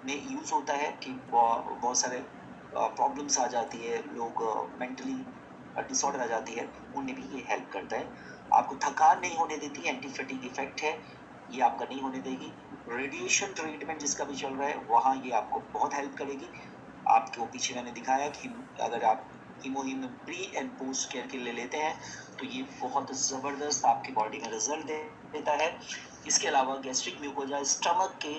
में यूज होता है कि बहुत सारे प्रॉब्लम्स आ जाती है, लोग मेंटली डिसऑर्डर आ जाती है, उनमें भी ये हेल्प करता है। आपको थकान नहीं होने देती, एंटी फैटिग इफेक्ट है, ये आपका नहीं होने देगी। रेडिएशन ट्रीटमेंट जिसका भी चल रहा है वहाँ ये आपको बहुत हेल्प करेगी। आपको पीछे मैंने दिखाया कि अगर आप हीमोहीम प्री एंड पोस्ट केयर के लिए लेते हैं तो ये बहुत ज़बरदस्त आपकी बॉडी में रिजल्ट देता है। इसके अलावा गैस्ट्रिक म्यूकोजा, स्टमक के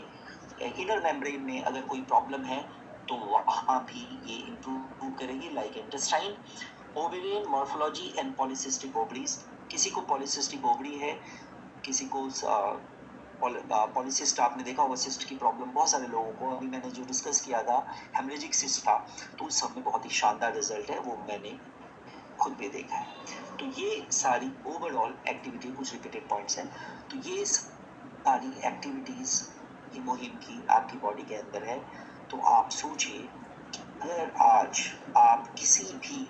इनर मेम्ब्रेन में अगर कोई प्रॉब्लम है तो वहाँ भी ये इम्प्रूव करेगी, like intestine. Ovarian morphology and polycystic ovaries, किसी को पॉलीसिस्टिक ओवरी है, किसी को पॉलीसिस्ट, आपने देखा होगा सिस्ट की प्रॉब्लम बहुत सारे लोगों को, अभी मैंने जो डिस्कस किया था हेमरेजिक सिस्ट था, तो उस सब में बहुत ही शानदार रिजल्ट है, वो मैंने खुद भी देखा है। तो ये सारी ओवरऑल एक्टिविटी, कुछ रिपीटेड पॉइंट्स हैं, तो ये सारी एक्टिविटीज हीमोहीम की आपकी बॉडी के अंदर है। तो आप सोचिए, अगर आज आप किसी भी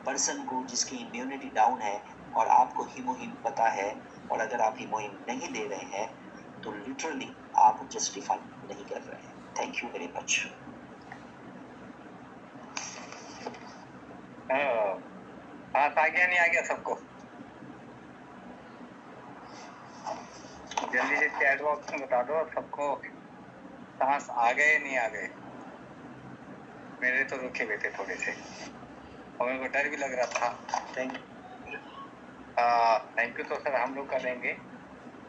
पर्सन को जिसकी इम्यूनिटी डाउन है और आपको हीमोहीम पता है, और अगर आप हीमोहीम नहीं दे रहे हैं तो लिटरली आप जस्टिफाई नहीं कर रहे हैं। Thank you very much. हाँ, आ गया नहीं आ गया सबको? जल्दी से चैट बॉक्स में बता दो सबको सांस आ गए नहीं आ गए। मेरे तो रुके हुए थे थोड़े से और मेरे को डर भी लग रहा था। Thank you. तो सर हम लोग करेंगे,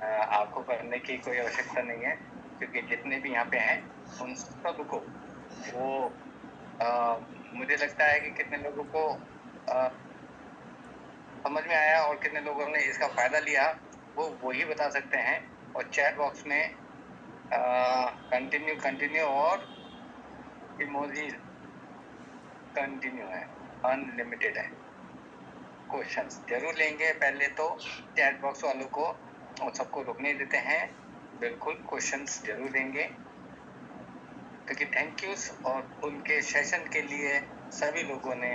आपको करने की कोई आवश्यकता नहीं है, क्योंकि जितने भी यहाँ पे हैं उन सबको वो मुझे लगता है कि कितने लोगों को समझ में आया और कितने लोगों ने इसका फायदा लिया वो वही बता सकते हैं। और चैट बॉक्स में कंटिन्यू और इमोजी कंटिन्यू है, अनलिमिटेड है। क्वेश्चंस जरूर लेंगे। पहले तो चैट बॉक्स वालों को और सबको रुकने देते हैं, बिल्कुल क्वेश्चंस जरूर लेंगे, क्योंकि थैंक यूज और उनके सेशन के लिए सभी लोगों ने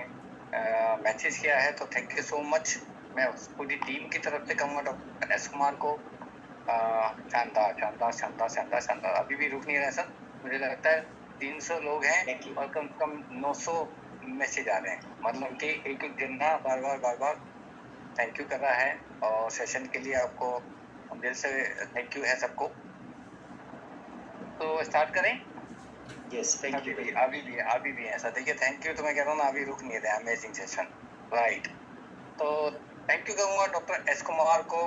मैसेज किया है, तो थैंक यू सो मच। मैं पूरी टीम की तरफ से कहूँगा डॉक्टर एस कुमार को शानदार शानदार शानदार शानदार शानदार। अभी भी रुक नहीं रहा सर, मुझे लगता है 300 लोग हैं और कम से कम 900 मैसेज आ रहे हैं, मतलब कि एक एक जना बार बार थैंक यू कर रहा है। और सेशन के लिए आपको दिल से थैंक यू है सबको। तो स्टार्ट करें। Yes, thank you. अभी भी ऐसा देखिए, थैंक यू तो मैं कह रहा हूँ ना, अभी रुक नहीं रहा। Amazing session, right. तो थैंक यू कहूँगा डॉक्टर एस कुमार को।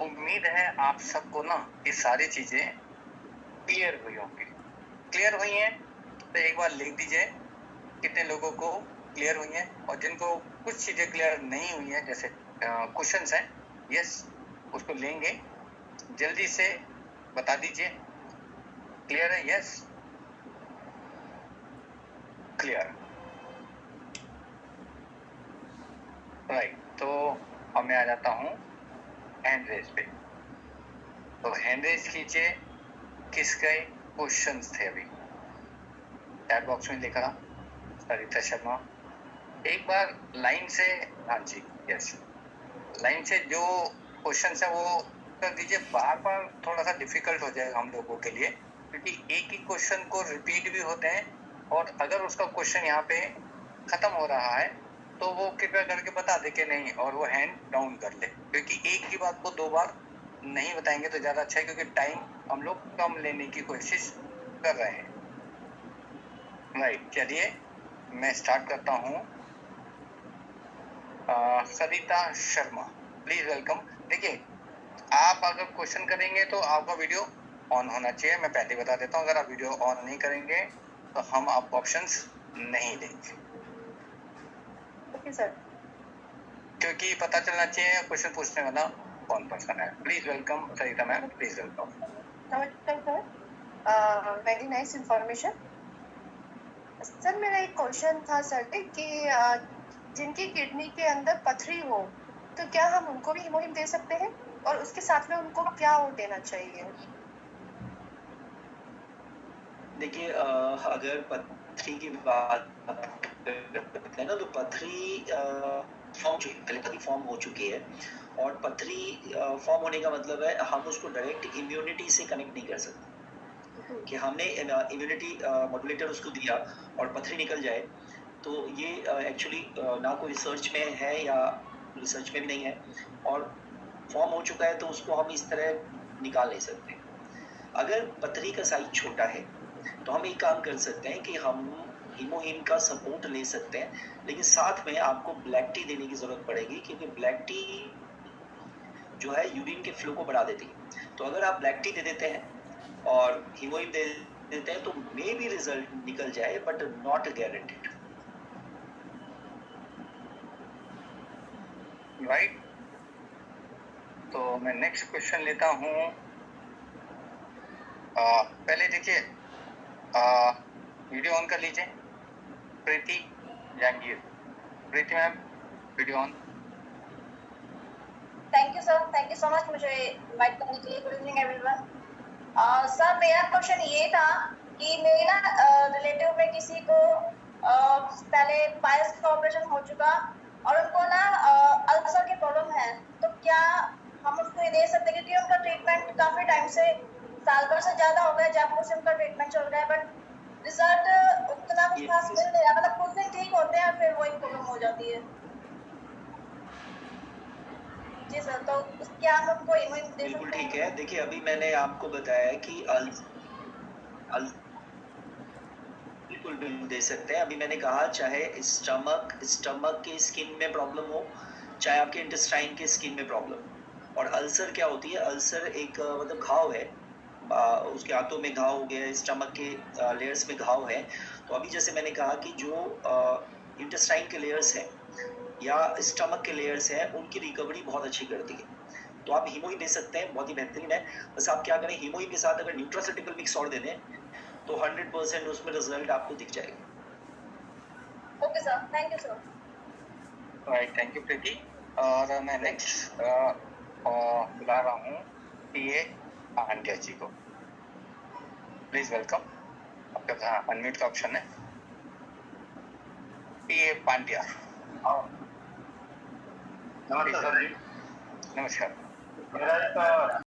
उम्मीद है आप सबको ना ये सारी चीजें क्लियर हुई होंगी। क्लियर हुई हैं तो एक बार लिख दीजिए कितने लोगों को क्लियर हुई हैं, और जिनको कुछ चीजें क्लियर नहीं हुई हैं, जैसे क्वेश्चंस हैं, यस उसको लेंगे, जल्दी से बता दीजिए। क्लियर है? Yes, clear, right. तो अब मैं आ जाता हूँ हैंड रेज पे। तो हैंड रेज कीजिए किसके क्वेश्चंस थे। अभी चैट बॉक्स में लिखा सरिता शर्मा। एक बार लाइन से, हाँ जी यस, लाइन से जो क्वेश्चंस है वो कर दीजिए। बार बार थोड़ा सा डिफिकल्ट हो जाएगा हम लोगों के लिए, क्योंकि एक ही क्वेश्चन को रिपीट भी होते हैं, और अगर उसका क्वेश्चन यहाँ पे खत्म हो रहा है तो वो कृपया करके बता दे कि नहीं, और वो हैंड डाउन कर ले, क्योंकि एक ही बात को 2 बार नहीं बताएंगे तो ज्यादा अच्छा है, क्योंकि टाइम हम लोग कम लेने की कोशिश कर रहे हैं, राइट। चलिए मैं स्टार्ट करता हूँ। सरिता शर्मा, प्लीज वेलकम। देखिए, आप अगर क्वेश्चन करेंगे तो आपका वीडियो ऑन होना चाहिए, मैं पहले बता देता हूँ। अगर आप वीडियो ऑन नहीं करेंगे तो हम आपको ऑप्शंस नहीं देंगे। Okay sir. क्योंकि पता चलना चाहिए क्वेश्चन पूछने वाला कौन पर्सन है। Please welcome Sarita ma'am, please welcome. नमस्कार sir, very nice information. Sir मेरा एक क्वेश्चन था सर कि जिनकी किडनी के अंदर पथरी हो तो क्या हम उनको भी हीमोहिम दे सकते हैं, और उसके साथ में उनको क्या वो देना चाहिए? देखिए, अगर पथरी की बात करते हैं ना, तो पथरी फॉर्म हो चुकी है, और पथरी फॉर्म होने का मतलब है हम उसको डायरेक्ट इम्यूनिटी से कनेक्ट नहीं कर सकते कि हमने इम्यूनिटी मॉड्यूलेटर उसको दिया और पथरी निकल जाए। तो ये एक्चुअली ना कोई रिसर्च में है या रिसर्च में भी नहीं है, और फॉर्म हो चुका है तो उसको हम इस तरह निकाल नहीं सकते। अगर पथरी का साइज छोटा है तो हम एक काम कर सकते हैं कि हम हीमोहिम का सपोर्ट ले सकते हैं, लेकिन साथ में आपको ब्लैक टी देने की जरूरत पड़ेगी, क्योंकि ब्लैक टी जो है यूरिन के फ्लो को बढ़ा देती है। तो अगर आप ब्लैक टी दे देते हैं और हीमोहिम दे देते हैं तो मे भी रिजल्ट निकल जाए, बट नॉट गारंटेड, राइट। तो मैं नेक्स्ट क्वेश्चन लेता हूँ। पहले देखिए, वीडियो ऑन कर लीजिए। Preeti Jahangir, Preeti ma'am video on. Thank you sir, thank you so much मुझे इनवाइट करने के लिए। Good evening everyone. सर मेरा क्वेश्चन ये था कि मेरे ना रिलेटिव में किसी को पहले पायल्स का ऑपरेशन हो चुका और उनको ना अल्सर की प्रॉब्लम है, तो क्या हम उसको ये दे सकते हैं? क्योंकि उनका ट्रीटमेंट काफी टाइम से, साल भर से ज्यादा हो गया जब से उनका ट्रीटमेंट चल रहा है, बट रिजल्ट उतना कुछ खास मिल नहीं रहा। मतलब कुछ दिन ठीक होते हैं फिर वही प्रॉब्लम हो जाती है। जी सर, तो क्या हम उनको हीमोहिम दे बिल्कुल सकते हैं? ठीक है। देखिए, अभी मैंने आपको बताया कि बिल्कुल दे सकते हैं। अभी मैंने कहा चाहे स्टमक के स्किन में प्रॉब्लम हो, चाहे आपके इंटेस्टाइन के स्किन में प्रॉब्लम। और अल्सर क्या होती है? अल्सर एक मतलब घाव है, उसके हाथों में घाव हो गया, स्टमक के लेयर्स में घाव है। तो अभी जैसे मैंने कहा कि जो इंटेस्टाइन के लेयर्स हैं या स्टमक के लेयर्स हैं, उनकी रिकवरी बहुत अच्छी करती है। तो आप हीमोहिम दे सकते हैं, बहुत ही बेहतरीन है। बस आप क्या करें, हीमोहिम के साथ अगर न्यूट्रास्यूटिकल मिक्स और दे दें तो 100% उसमें रिजल्ट आपको दिख जाएगा। Okay sir, thank you sir. Right, thank you Preeti. और मैं नेक्स्ट बुला रहा हूँ पीए पांड्या जी को। Please welcome. आपके पास अनम्यूट का ऑप्शन है। पीए पांड्या। नमस्ते सर जी। नमस्कार। मेरा एक